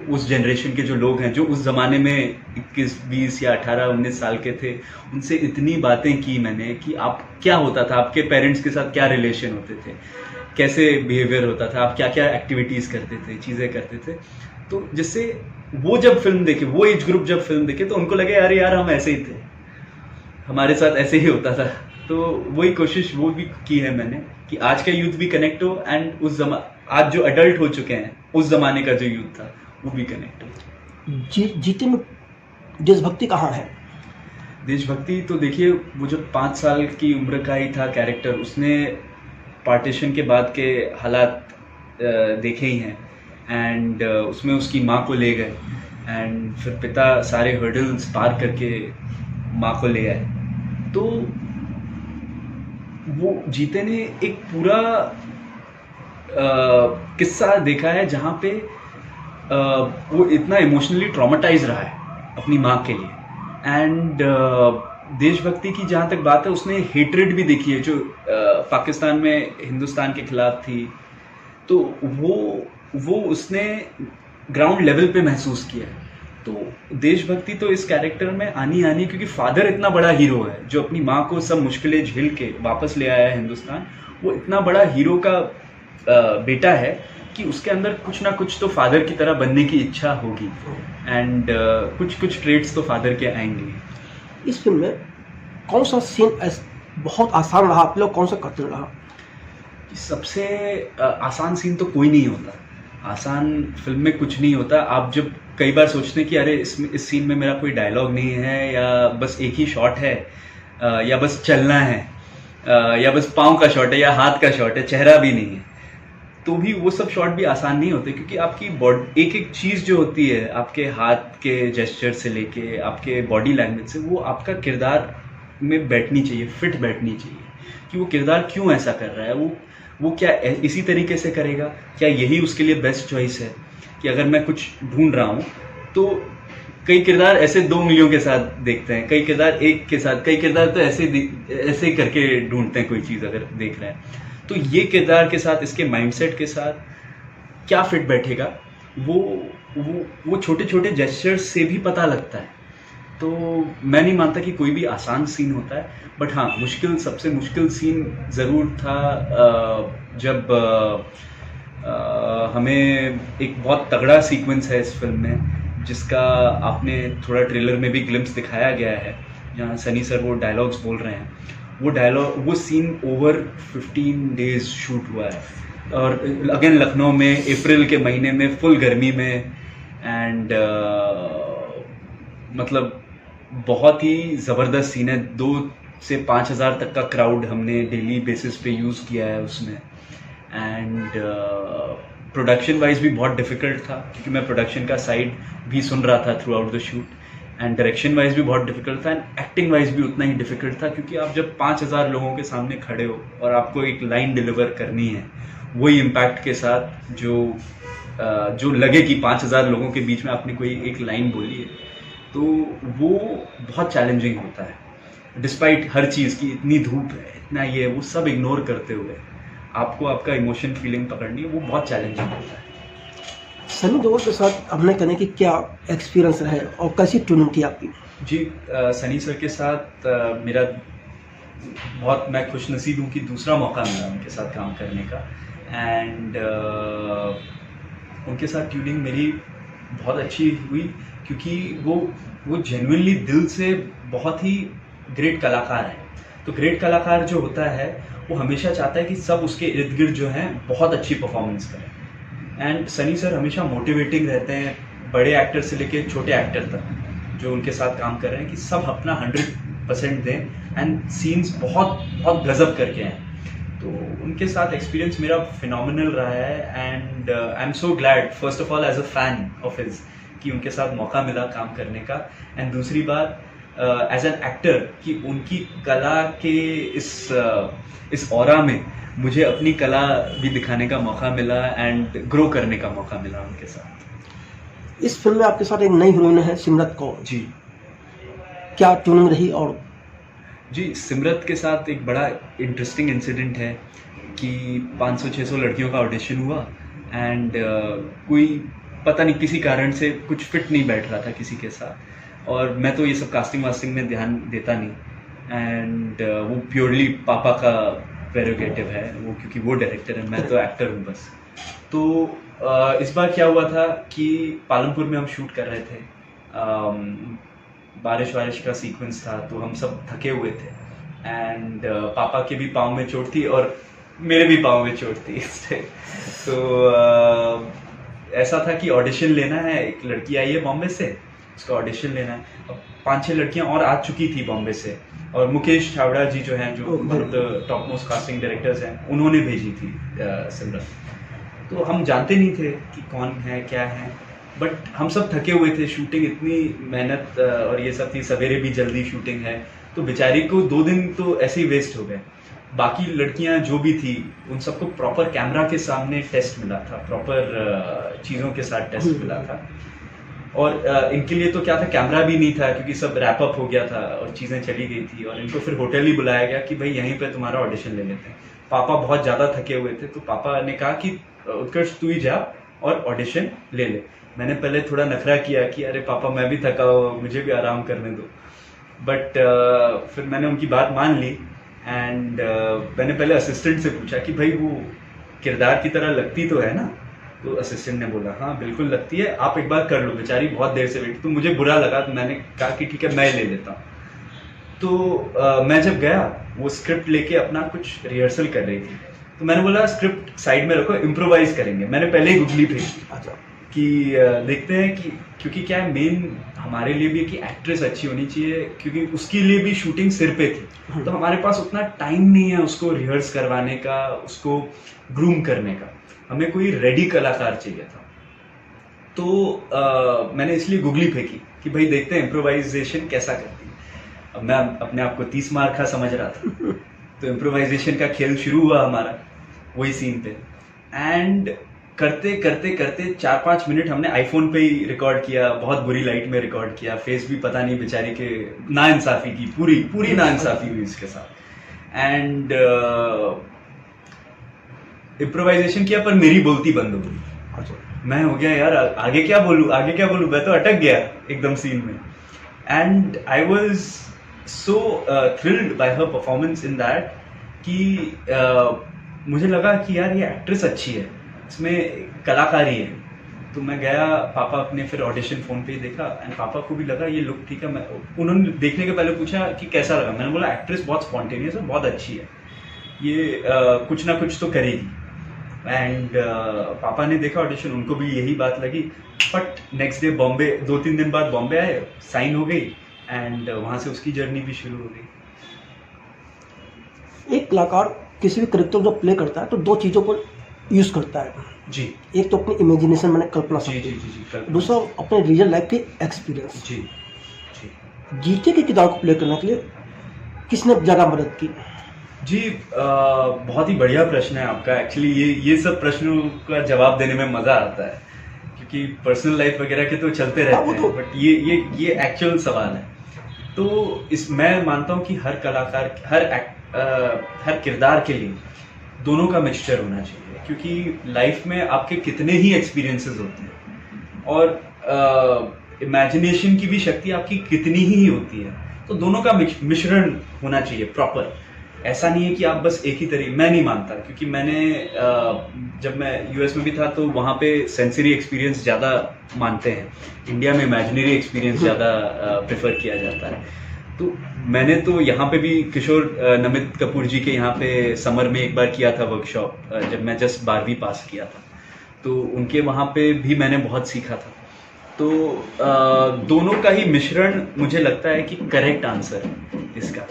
उस जनरेशन के जो लोग हैं जो उस ज़माने में 21, 20 या 18, 19 साल के थे, उनसे इतनी बातें की मैंने कि आप क्या होता था, आपके पेरेंट्स के साथ क्या रिलेशन होते थे, कैसे बिहेवियर होता था, आप क्या क्या एक्टिविटीज़ करते थे, चीज़ें करते थे। तो जिससे वो जब फिल्म देखे, वो एज ग्रुप जब फिल्म देखे, तो उनको लगे अरे यार हम ऐसे ही थे, हमारे साथ ऐसे ही होता था। तो वही कोशिश वो भी की है मैंने कि आज का यूथ भी कनेक्ट हो, एंड उस आज जो अडल्ट हो चुके हैं उस जमाने का जो यूथ था वो भी कनेक्ट हो। जीते में देशभक्ति कहाँ है? देशभक्ति तो देखिए, वो जब 5 साल की उम्र का ही था कैरेक्टर, उसने पार्टीशन के बाद के हालात देखे ही हैं, एंड उसमें उसकी माँ को ले गए, एंड फिर पिता सारे हर्डल्स पार करके माँ को ले आए। तो वो जीते ने एक पूरा किस्सा देखा है जहाँ पे वो इतना इमोशनली ट्रॉमेटाइज रहा है अपनी माँ के लिए। एंड देशभक्ति की जहाँ तक बात है, उसने हेट्रेड भी देखी है जो पाकिस्तान में हिंदुस्तान के खिलाफ थी। तो वो उसने ग्राउंड लेवल पे महसूस किया है। तो देशभक्ति तो इस कैरेक्टर में आनी क्योंकि फादर इतना बड़ा हीरो है जो अपनी माँ को सब मुश्किलें झेल के वापस ले आया है हिंदुस्तान। वो इतना बड़ा हीरो का बेटा है कि उसके अंदर कुछ ना कुछ तो फादर की तरह बनने की इच्छा होगी। एंड कुछ ट्रेट्स तो फादर के आएंगे। इस फिल्म में कौन सा सीन बहुत आसान रहा आपके लिए, कौन सा कठिन रहा? सबसे आसान सीन तो कोई नहीं होता। आसान फिल्म में कुछ नहीं होता। आप जब कई बार सोचते हैं कि अरे इस सीन में मेरा कोई डायलॉग नहीं है, या बस एक ही शॉट है, या बस चलना है, या बस पाँव का शॉट है, या हाथ का शॉट है, चेहरा भी नहीं है, तो भी वो सब शॉट भी आसान नहीं होते। क्योंकि आपकी बॉडी एक चीज़ जो होती है, आपके हाथ के जेस्चर से लेके आपके बॉडी लैंग्वेज से, वो आपका किरदार में बैठनी चाहिए, फिट बैठनी चाहिए कि वो किरदार क्यों ऐसा कर रहा है, वो क्या इसी तरीके से करेगा, क्या यही उसके लिए बेस्ट चॉइस है। कि अगर मैं कुछ ढूंढ रहा हूँ तो कई किरदार ऐसे 2 उंगलियों के साथ देखते हैं, कई किरदार एक के साथ, कई किरदार तो ऐसे करके ढूंढते हैं कोई चीज़ अगर देख रहे हैं। तो ये किरदार के साथ, इसके माइंडसेट के साथ क्या फिट बैठेगा, वो छोटे छोटे जेस्चर्स से भी पता लगता है। तो मैं नहीं मानता कि कोई भी आसान सीन होता है, बट हाँ सबसे मुश्किल सीन ज़रूर था जब हमें एक बहुत तगड़ा सीक्वेंस है इस फिल्म में, जिसका आपने थोड़ा ट्रेलर में भी ग्लिम्स दिखाया गया है, जहाँ सनी सर वो डायलॉग्स बोल रहे हैं। वो सीन ओवर 15 डेज शूट हुआ है, और अगेन लखनऊ में अप्रैल के महीने में फुल गर्मी में। एंड मतलब बहुत ही ज़बरदस्त सीन है। 2 से 5 हज़ार तक का क्राउड हमने डेली बेसिस पे यूज़ किया है उसमें। एंड प्रोडक्शन वाइज भी बहुत डिफ़िकल्ट था, क्योंकि मैं प्रोडक्शन का साइड भी सुन रहा था through out the shoot. And direction wise भी बहुत डिफ़िकल्ट था, एंड एक्टिंग वाइज भी उतना ही डिफ़िकल्ट था, क्योंकि आप जब 5000 लोगों के सामने खड़े हो और आपको एक लाइन डिलीवर करनी है वही इम्पैक्ट के साथ, जो लगे कि 5000 लोगों के बीच में आपने कोई एक लाइन बोली है, तो वो बहुत चैलेंजिंग होता है। डिस्पाइट हर चीज़ की, इतनी धूप है, इतना ये है, वो सब इग्नोर करते हुए आपको आपका इमोशन फीलिंग पकड़नी है, वो बहुत चैलेंजिंग होता है। सनी देओल के साथ अभिनय करने की क्या एक्सपीरियंस रहे और कैसी ट्यूनिंग थी आपकी? जी, सनी सर के साथ मेरा बहुत, मैं खुशनसीब हूँ कि दूसरा मौका मिला उनके साथ काम करने का। एंड उनके साथ ट्यूनिंग मेरी बहुत अच्छी हुई, क्योंकि वो जेन्युइनली दिल से बहुत ही ग्रेट कलाकार है। तो ग्रेट कलाकार जो होता है वो हमेशा चाहता है कि सब उसके इर्द गिर्द जो हैं बहुत अच्छी परफॉर्मेंस करें। एंड सनी सर हमेशा मोटिवेटिंग रहते हैं, बड़े एक्टर से लेके छोटे एक्टर तक जो उनके साथ काम कर रहे हैं, कि सब अपना 100% दें एंड सीन्स बहुत बहुत गजब करके हैं। तो उनके साथ एक्सपीरियंस मेरा फिनोमिनल रहा है। And I am so glad, first of all as a fan of his, कि उनके साथ मौका मिला काम करने का। एंड दूसरी बात एज एन एक्टर, कि उनकी कला के इस ऑरा में मुझे अपनी कला भी दिखाने का मौका मिला एंड ग्रो करने का मौका मिला उनके साथ। इस फिल्म में आपके साथ एक नई हीरोइन है सिमरत कौर जी। क्या ट्यूनिंग रही? और जी, सिमरत के साथ एक बड़ा इंटरेस्टिंग इंसिडेंट है कि 500-600 लड़कियों का ऑडिशन हुआ, एंड कोई पता नहीं किसी कारण से कुछ फिट नहीं बैठ रहा था किसी के साथ। और मैं तो ये सब कास्टिंग वास्टिंग में ध्यान देता नहीं, एंड वो प्योरली पापा का प्रेरोगेटिव है वो, क्योंकि वो डायरेक्टर है, मैं तो एक्टर हूँ बस। तो इस बार क्या हुआ था कि पालमपुर में हम शूट कर रहे थे, बारिश का सीक्वेंस था, तो हम सब थके हुए थे। एंड पापा के भी पाँव में चोट थी और मेरे भी पाँव में चोट थी। तो ऐसा था कि ऑडिशन लेना है, एक लड़की आई है बॉम्बे से, उसका ऑडिशन लेना है। अब 5-6 लड़कियां और आ चुकी थी बॉम्बे से, और मुकेश छावड़ा जी जो हैं, जो one of the top most casting directors हैं, उन्होंने भेजी थी सिमरत। तो हम जानते नहीं थे कि कौन है क्या है। बट हम सब थके हुए थे, शूटिंग इतनी मेहनत और ये सब थी, सवेरे भी जल्दी शूटिंग है, तो बेचारी को 2 दिन तो ऐसे ही वेस्ट हो गए। बाकी लड़कियां जो भी थी उन सबको प्रॉपर कैमरा के सामने टेस्ट मिला था, प्रॉपर चीज़ों के साथ टेस्ट मिला था। और इनके लिए तो क्या था, कैमरा भी नहीं था क्योंकि सब रैप अप हो गया था और चीज़ें चली गई थी, और इनको फिर होटल ही बुलाया गया कि भाई यहीं पे तुम्हारा ऑडिशन ले लेते हैं। पापा बहुत ज़्यादा थके हुए थे, तो पापा ने कहा कि उत्कर्ष तू ही जा और ऑडिशन ले ले। मैंने पहले थोड़ा नखरा किया कि अरे पापा मैं भी थका हुआ, मुझे भी आराम करने दो, बट फिर मैंने उनकी बात मान ली। एंड मैंने पहले असिस्टेंट से पूछा कि भाई वो किरदार की तरह लगती तो है ना? तो असिस्टेंट ने बोला हाँ बिल्कुल लगती है, आप एक बार कर लो, बेचारी बहुत देर से वेट। तो मुझे बुरा लगा, तो मैंने कहा कि ठीक है मैं ले लेता हूँ। तो मैं जब गया, वो स्क्रिप्ट लेके अपना कुछ रिहर्सल कर रही थी, तो मैंने बोला स्क्रिप्ट साइड में रखो, इम्प्रोवाइज करेंगे। मैंने पहले ही गुगली फेंकी कि देखते हैं कि, क्योंकि क्या है मेन हमारे लिए भी कि एक्ट्रेस अच्छी होनी चाहिए, क्योंकि उसके लिए भी शूटिंग सिर पे थी, तो हमारे पास उतना टाइम नहीं है उसको रिहर्स करवाने का, उसको ग्रूम करने का। हमें कोई रेडी कलाकार चाहिए था। तो मैंने इसलिए गुगली फेंकी कि भाई देखते हैं इम्प्रोवाइजेशन कैसा करती है। अब मैं अपने आप को 30 मार खा समझ रहा था, तो इम्प्रोवाइजेशन का खेल शुरू हुआ हमारा वही सीन पे। एंड करते करते करते 4-5 मिनट हमने आईफोन पे ही रिकॉर्ड किया, बहुत बुरी लाइट में रिकॉर्ड किया, फेस भी पता नहीं बेचारी के नाइंसाफी की, पूरी नाइंसाफी हुई इसके साथ। एंड इम्प्रोवाइजेशन किया, पर मेरी बोलती बंद हो गई। मैं हो गया यार आगे क्या बोलूँ, मैं तो अटक गया एकदम सीन में। And I was so thrilled bye her performance in that कि मुझे लगा कि यार ये एक्ट्रेस अच्छी है, इसमें कलाकारी है। तो मैं गया, पापा अपने फिर ऑडिशन फोन पे ही देखा, एंड पापा को भी लगा ये लुक ठीक है। उन्होंने देखने के पहले पूछा कि कैसा लगा, मैंने बोला एक्ट्रेस बहुत स्पॉन्टेनियस है, बहुत अच्छी है, ये कुछ ना कुछ तो करेगी। एंड पापा ने देखा ऑडिशन, उनको भी यही बात लगी। बट नेक्स्ट डे बॉम्बे, 2-3 दिन बाद बॉम्बे आए, साइन हो गई, एंड वहाँ से उसकी जर्नी भी शुरू हो गई। एक कलाकार किसी भी करेक्टर जो प्ले करता है तो 2 चीज़ों को यूज़ करता है जी। एक तो अपनी इमेजिनेशन, मैंने कल्पना जी शक्ति, जी जी जी दूसरा अपने रियल लाइफ के एक्सपीरियंस। जी जी जीते के किरदार को प्ले करने के लिए किसने ज़्यादा मदद की? जी बहुत ही बढ़िया प्रश्न है आपका। एक्चुअली ये सब प्रश्नों का जवाब देने में मज़ा आता है, क्योंकि पर्सनल लाइफ वगैरह के तो चलते रहते हैं, बट ये एक्चुअल सवाल है। तो मैं मानता हूँ कि हर कलाकार, हर किरदार के लिए दोनों का मिक्सचर होना चाहिए, क्योंकि लाइफ में आपके कितने ही एक्सपीरियंसेस होते हैं, और इमेजिनेशन की भी शक्ति आपकी कितनी ही होती है, तो दोनों का मिश्रण होना चाहिए प्रॉपर। ऐसा नहीं है कि आप बस एक ही तरीके, मैं नहीं मानता, क्योंकि मैंने जब मैं यूएस में भी था तो वहाँ पे सेंसरी एक्सपीरियंस ज़्यादा मानते हैं, इंडिया में इमेजिनरी एक्सपीरियंस ज़्यादा प्रेफर किया जाता है। तो मैंने तो यहाँ पे भी किशोर नमित कपूर जी के यहाँ पे समर में एक बार किया था वर्कशॉप, जब मैं जस्ट 12वीं पास किया था, तो उनके वहाँ पे भी मैंने बहुत सीखा था। तो दोनों का ही मिश्रण मुझे लगता है कि करेक्ट आंसर है इसका।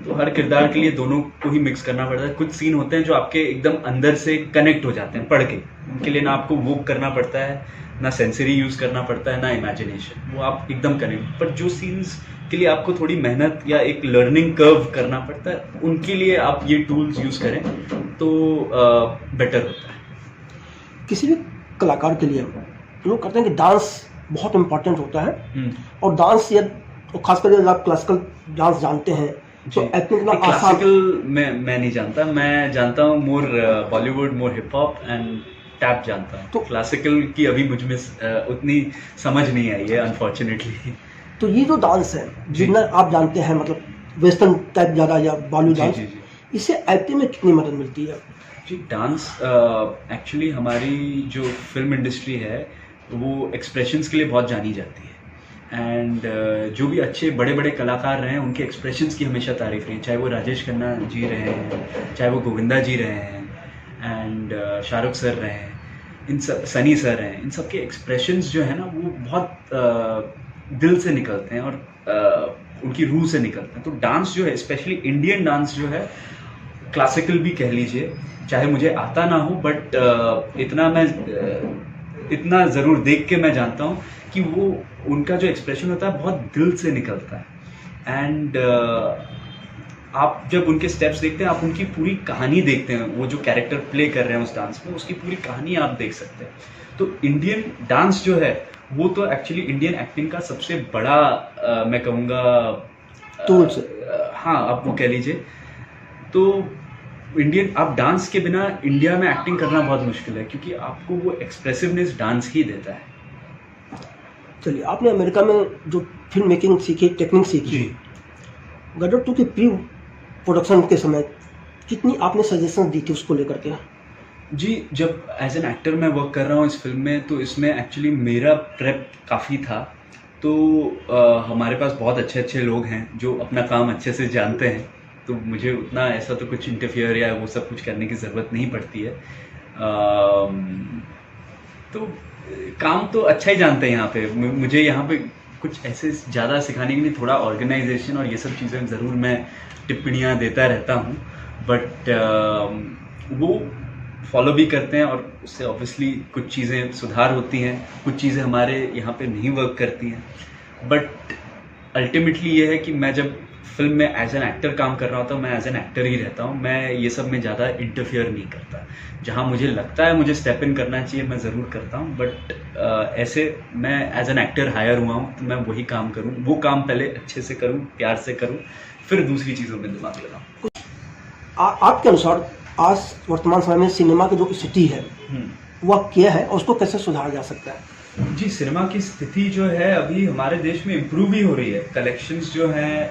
तो हर किरदार के लिए दोनों को ही मिक्स करना पड़ता है। कुछ सीन होते हैं जो आपके एकदम अंदर से कनेक्ट हो जाते हैं पढ़ के, उनके लिए ना आपको वोक करना पड़ता है, ना सेंसरी यूज़ करना पड़ता है, ना इमेजिनेशन, वो आप एकदम कनेक्ट। पर जो सीन्स के लिए आपको थोड़ी मेहनत या एक लर्निंग कर्व करना पड़ता है, उनके लिए आप ये टूल्स यूज़ करें तो बेटर होता है। किसी भी कलाकार के लिए लोग कहते हैं कि डांस बहुत इम्पोर्टेंट होता है, और डांस या तो खासकर जब आप क्लासिकल डांस जानते हैं तो एक्टिंग इतना आसान। क्लासिकल मैं नहीं जानता, मैं जानता हूँ मोर बॉलीवुड, मोर हिप हॉप एंड टैप जानता हूँ। तो क्लासिकल की अभी मुझ में उतनी समझ नहीं आई है अनफॉर्चुनेटली। तो ये जो डांस है जितना आप जानते हैं, मतलब वेस्टर्न टाइप ज़्यादा या बॉलीवुड डांस, इससे एक्टिंग में कितनी मदद मिलती है? जी डांस एक्चुअली हमारी जो फिल्म इंडस्ट्री है वो एक्सप्रेशंस के लिए बहुत जानी जाती है, एंड जो भी अच्छे बड़े बड़े कलाकार रहे हैं उनके एक्सप्रेशंस की हमेशा तारीफ रही है, चाहे वो राजेश खन्ना जी रहे हैं, चाहे वो गोविंदा जी रहे हैं, एंड शाहरुख सर रहे हैं, इन सब सनी सर हैं, इन सब के एक्सप्रेशंस जो है ना वो बहुत दिल से निकलते हैं और उनकी रूह से निकलते हैं। तो डांस जो है, स्पेशली इंडियन डांस जो है, क्लासिकल भी कह लीजिए, चाहे मुझे आता ना हो, बट इतना मैं इतना ज़रूर देख के मैं जानता हूँ कि वो उनका जो एक्सप्रेशन होता है बहुत दिल से निकलता है। एंड आप जब उनके स्टेप्स देखते हैं, आप उनकी पूरी कहानी देखते हैं, वो जो कैरेक्टर प्ले कर रहे हैं उस डांस में, उसकी पूरी कहानी आप देख सकते हैं। तो इंडियन डांस जो है वो तो एक्चुअली इंडियन एक्टिंग का सबसे बड़ा मैं कहूँगा टूल्स। हाँ, आप वो कह लीजिए। तो इंडियन, आप डांस के बिना इंडिया में एक्टिंग करना बहुत मुश्किल है, क्योंकि आपको वो एक्सप्रेसिवनेस डांस ही देता है। चलिए, आपने अमेरिका में जो फिल्म मेकिंग सीखी, टेक्निक सीखी, गदर 2 की प्री प्रोडक्शन के समय कितनी आपने सजेशन दी थी उसको लेकर के? जी, जब एज एन एक्टर मैं वर्क कर रहा हूँ इस फिल्म में, तो इसमें एक्चुअली मेरा प्रेप काफ़ी था। तो हमारे पास बहुत अच्छे अच्छे लोग हैं जो अपना काम अच्छे से जानते हैं, तो मुझे उतना ऐसा तो कुछ इंटरफियर या वो सब कुछ करने की ज़रूरत नहीं पड़ती है। तो काम तो अच्छा ही जानते हैं यहाँ पे। मुझे यहाँ पे कुछ ऐसे ज़्यादा सिखाने के लिए थोड़ा ऑर्गेनाइजेशन और ये सब चीज़ें ज़रूर मैं टिप्पणियाँ देता रहता हूँ, बट वो फॉलो भी करते हैं और उससे ऑब्वियसली कुछ चीज़ें सुधार होती हैं, कुछ चीज़ें हमारे यहाँ पे नहीं वर्क करती हैं। बट अल्टीमेटली ये है कि मैं जब फिल्म में एज एन एक्टर काम कर रहा होता हूँ, मैं एज एन एक्टर ही रहता हूँ। मैं ये सब में ज़्यादा इंटरफियर नहीं करता। जहाँ मुझे लगता है मुझे स्टेप इन करना चाहिए, मैं ज़रूर करता हूँ, बट ऐसे मैं एज एन एक्टर हायर हुआ हूँ, तो मैं वही काम करूँ, वो काम पहले अच्छे से करूँ, प्यार से करूँ, फिर दूसरी चीज़ों में दिमाग लगाऊँ। आपके अनुसार आज वर्तमान समय में सिनेमा की जो स्थिति है वह क्या है और उसको कैसे सुधारा जा सकता है? जी, सिनेमा की स्थिति जो है अभी हमारे देश में इम्प्रूव ही हो रही है। कलेक्शंस जो हैं,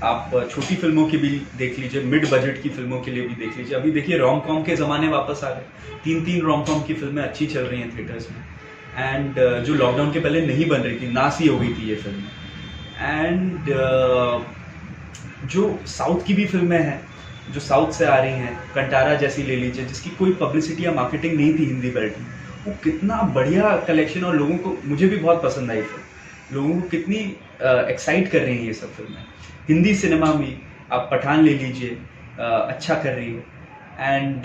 आप छोटी फिल्मों की भी देख लीजिए, मिड बजट की फिल्मों के लिए भी देख लीजिए। अभी देखिए रोम कॉम के ज़माने वापस आ गए। 3 रोम कॉम की फिल्में अच्छी चल रही हैं थिएटर्स में। एंड जो लॉकडाउन के पहले नहीं बन रही थी, नासी हो गई थी ये फिल्में। एंड जो साउथ की भी फिल्में हैं, जो साउथ से आ रही हैं, कंटारा जैसी ले लीजिए, जिसकी कोई पब्लिसिटी या मार्केटिंग नहीं थी हिंदी बेल्ट में, वो कितना बढ़िया कलेक्शन, और लोगों को, मुझे भी बहुत पसंद आई फिल्म, लोगों को कितनी एक्साइट कर रही हैं ये सब फिल्में। हिंदी सिनेमा में आप पठान ले लीजिए, अच्छा कर रही है। एंड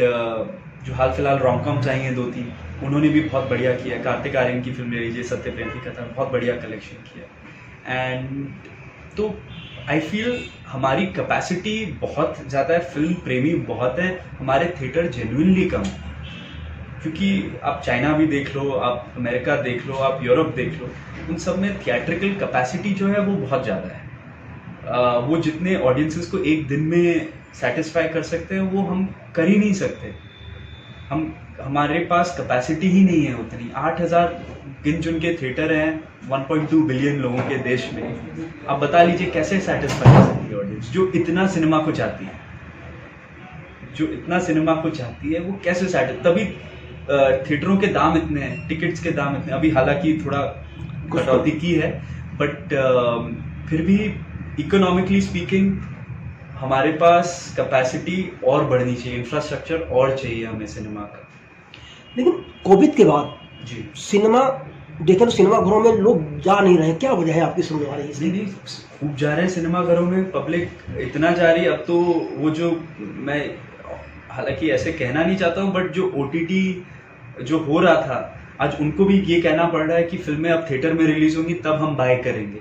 जो हाल फिलहाल रोम कॉम्स आई हैं 2-3, उन्होंने भी बहुत बढ़िया किया। कार्तिक आर्यन की फिल्म ले लीजिए, सत्य प्रेम की कथा, बहुत बढ़िया कलेक्शन किया। एंड तो आई फील हमारी कैपेसिटी बहुत ज़्यादा है, फिल्म प्रेमी बहुत है, हमारे थिएटर जेन्युइनली कम है। क्योंकि आप चाइना भी देख लो, आप अमेरिका देख लो, आप यूरोप देख लो, उन सब में थिएट्रिकल कैपेसिटी जो है वो बहुत ज़्यादा है। वो जितने ऑडियंसेस को एक दिन में सेटिस्फाई कर सकते हैं वो हम कर ही नहीं सकते। हमारे पास कैपेसिटी ही नहीं है उतनी। 8000 गिन चुन के थिएटर हैं 1.2 बिलियन लोगों के देश में। आप बता लीजिए कैसे सेटिस्फाई कर सकती है ऑडियंस जो इतना सिनेमा को चाहती है, जो इतना सिनेमा को चाहती है, वो कैसे सेटिस्फाई? तभी थिएटरों के दाम इतने हैं, टिकट्स के दाम इतने, अभी हालांकि थोड़ा कटौती की है, बट फिर भी इकोनॉमिकली स्पीकिंग हमारे पास कैपेसिटी और बढ़नी चाहिए, इंफ्रास्ट्रक्चर और चाहिए हमें सिनेमा का। लेकिन कोविड के बाद जी, सिनेमा देखें तो सिनेमा घरों में लोग जा नहीं रहे, क्या वजह है आपकी समझ आ रही है? नहीं, खूब जा रहे हैं सिनेमा घरों में, पब्लिक इतना जा रही है। अब तो वो जो, मैं हालांकि ऐसे कहना नहीं चाहता हूँ, बट जो OTT जो हो रहा था, आज उनको भी ये कहना पड़ रहा है कि फिल्में अब थिएटर में रिलीज होंगी तब हम बाय करेंगे।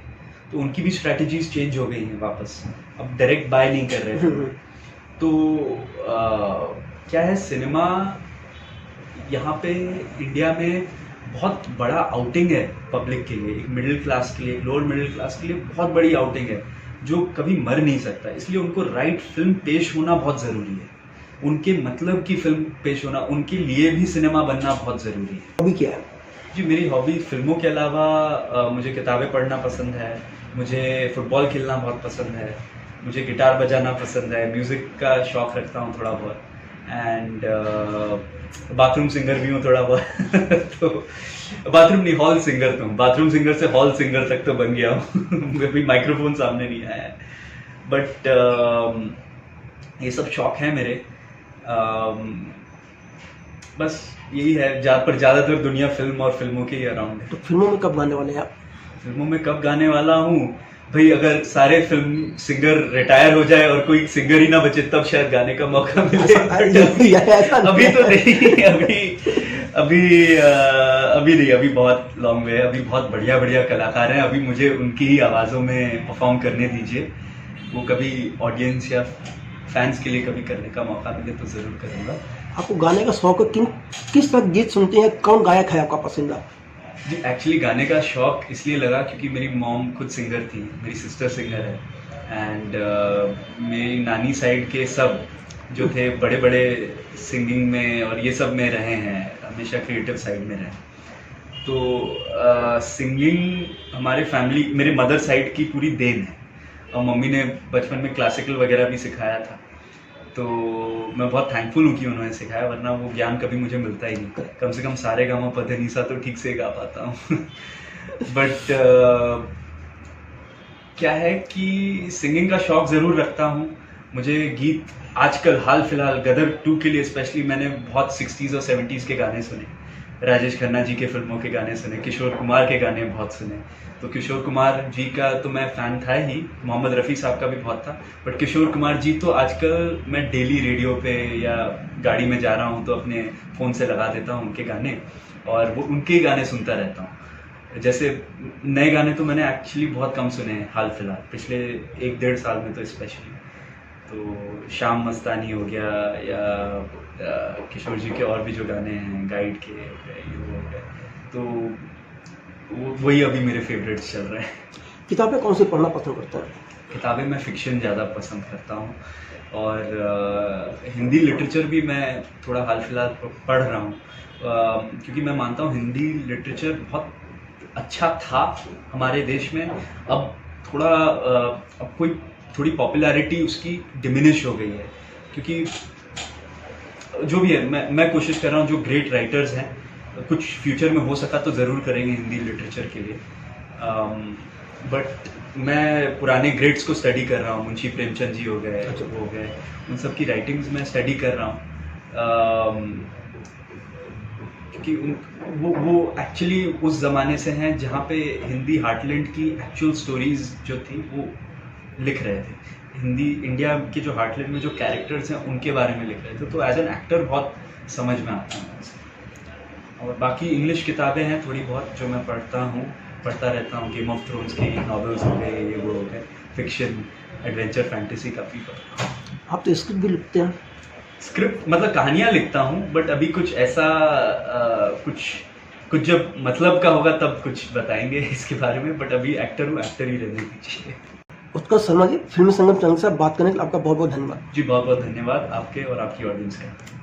तो उनकी भी स्ट्रैटेजीज चेंज हो गई हैं वापस, अब डायरेक्ट बाय नहीं कर रहे हैं। तो क्या है, सिनेमा यहाँ पे इंडिया में बहुत बड़ा आउटिंग है पब्लिक के लिए, एक मिडिल क्लास के लिए, लोअर मिडिल क्लास के लिए बहुत बड़ी आउटिंग है जो कभी मर नहीं सकता। इसलिए उनको राइट फिल्म पेश होना बहुत ज़रूरी है, उनके मतलब की फिल्म पेश होना, उनके लिए भी सिनेमा बनना बहुत ज़रूरी है। हॉबी क्या है? जी, मेरी हॉबी फिल्मों के अलावा मुझे किताबें पढ़ना पसंद है, मुझे फुटबॉल खेलना बहुत पसंद है, मुझे गिटार बजाना पसंद है, म्यूज़िक का शौक़ रखता हूँ थोड़ा बहुत, एंड बाथरूम सिंगर भी हूँ थोड़ा बहुत। तो बाथरूम नहीं, हॉल सिंगर तो हूँ, बाथरूम सिंगर से हॉल सिंगर तक तो बन गया हूँ। अभी माइक्रोफोन सामने नहीं आया है, बट ये सब शौक़ है मेरे। बस यही है, ज़्यादातर दुनिया फिल्म और फिल्मों के ही अराउंड है। तो फिल्मों में कब गाने वाले हैं आप? फिल्मों में कब गाने वाला हूँ भाई, अगर सारे फिल्म सिंगर रिटायर हो जाए और कोई सिंगर ही ना बचे तब शायद गाने का मौका मिले। अभी तो नहीं, अभी नहीं, अभी बहुत लॉन्ग वे है, अभी बहुत बढ़िया बढ़िया कलाकार हैं, अभी मुझे उनकी ही आवाज़ों में परफॉर्म करने दीजिए। वो कभी ऑडियंस या फैंस के लिए कभी करने का मौका मिले तो ज़रूर करूँगा। आपको गाने का शौक है, किस तरह गीत सुनते हैं, कौन गायक है आपका पसंदीदा? जी, एक्चुअली गाने का शौक इसलिए लगा क्योंकि मेरी मॉम खुद सिंगर थी, मेरी सिस्टर सिंगर है, एंड मेरी नानी साइड के सब जो थे बड़े बड़े सिंगिंग में और ये सब में रहे हैं, हमेशा क्रिएटिव साइड में रहे। तो सिंगिंग हमारे फैमिली, मेरे मदर साइड की पूरी देन है, और मम्मी ने बचपन में क्लासिकल वगैरह भी सिखाया था, तो मैं बहुत थैंकफुल हूँ कि उन्होंने सिखाया, वरना वो ज्ञान कभी मुझे मिलता ही नहीं। कम से कम सारे गामा पधे निसा तो ठीक से गा पाता हूँ। बट क्या है कि सिंगिंग का शौक ज़रूर रखता हूँ। मुझे गीत आजकल हाल फिलहाल गदर 2 के लिए स्पेशली मैंने बहुत 60s और 70s के गाने सुने, राजेश खन्ना जी के फिल्मों के गाने सुने, किशोर कुमार के गाने बहुत सुने। तो किशोर कुमार जी का तो मैं फ़ैन था ही, मोहम्मद रफ़ी साहब का भी बहुत था, बट किशोर कुमार जी तो आजकल मैं डेली रेडियो पे या गाड़ी में जा रहा हूँ तो अपने फ़ोन से लगा देता हूँ उनके गाने, और वो उनके ही गाने सुनता रहता हूँ। जैसे नए गाने तो मैंने एक्चुअली बहुत कम सुने हैं हाल फिलहाल, पिछले 1-1.5 साल में तो स्पेशली। तो शाम मस्तानी हो गया, या किशोर जी के और भी जो गाने हैं, गाइड के ये हो गए, तो वही अभी मेरे फेवरेट्स चल रहे हैं। किताबें कौन सी पढ़ना पसंद करता है? किताबें मैं फ़िक्शन ज़्यादा पसंद करता हूँ, और हिंदी लिटरेचर भी मैं थोड़ा हाल फिलहाल पढ़ रहा हूँ, क्योंकि मैं मानता हूँ हिंदी लिटरेचर बहुत अच्छा था हमारे देश में। अब थोड़ा अब कोई थोड़ी पॉपुलैरिटी उसकी डिमिनिश हो गई है, क्योंकि जो भी है मैं कोशिश कर रहा हूँ, जो ग्रेट राइटर्स हैं कुछ फ्यूचर में हो सका तो ज़रूर करेंगे हिंदी लिटरेचर के लिए, बट मैं पुराने ग्रेट्स को स्टडी कर रहा हूँ, मुंशी प्रेमचंद जी हो गए, वो हो गए, उन सब की राइटिंग्स मैं स्टडी कर रहा हूँ, क्योंकि वो एक्चुअली उस ज़माने से हैं जहाँ पे हिंदी हार्टलैंड की एक्चुअल स्टोरीज जो थी वो लिख रहे थे। हिंदी इंडिया के जो हार्टलैंड में जो कैरेक्टर्स हैं उनके बारे में लिख रहे थे, तो एज एन एक्टर बहुत समझ में आता है। और बाकी इंग्लिश किताबें हैं थोड़ी बहुत जो मैं पढ़ता रहता हूँ, गेम ऑफ थ्रोन्स की नॉवेल्स हो गए, ये वो हो गए, फिक्शन, एडवेंचर, फैंटेसी काफ़ी पढ़ता हूँ। आप तो स्क्रिप्ट भी लिखते हैं? स्क्रिप्ट मतलब कहानियाँ लिखता हूँ, बट अभी कुछ ऐसा कुछ जब मतलब का होगा तब कुछ बताएंगे इसके बारे में, बट अभी एक्टर हूँ, एक्टर ही रहने दीजिए। उत्कर्ष शर्मा जी, फिल्मी संगम चैनल से बात करने के लिए आपका बहुत बहुत धन्यवाद। जी, बहुत बहुत धन्यवाद आपके और आपकी ऑडियंस का।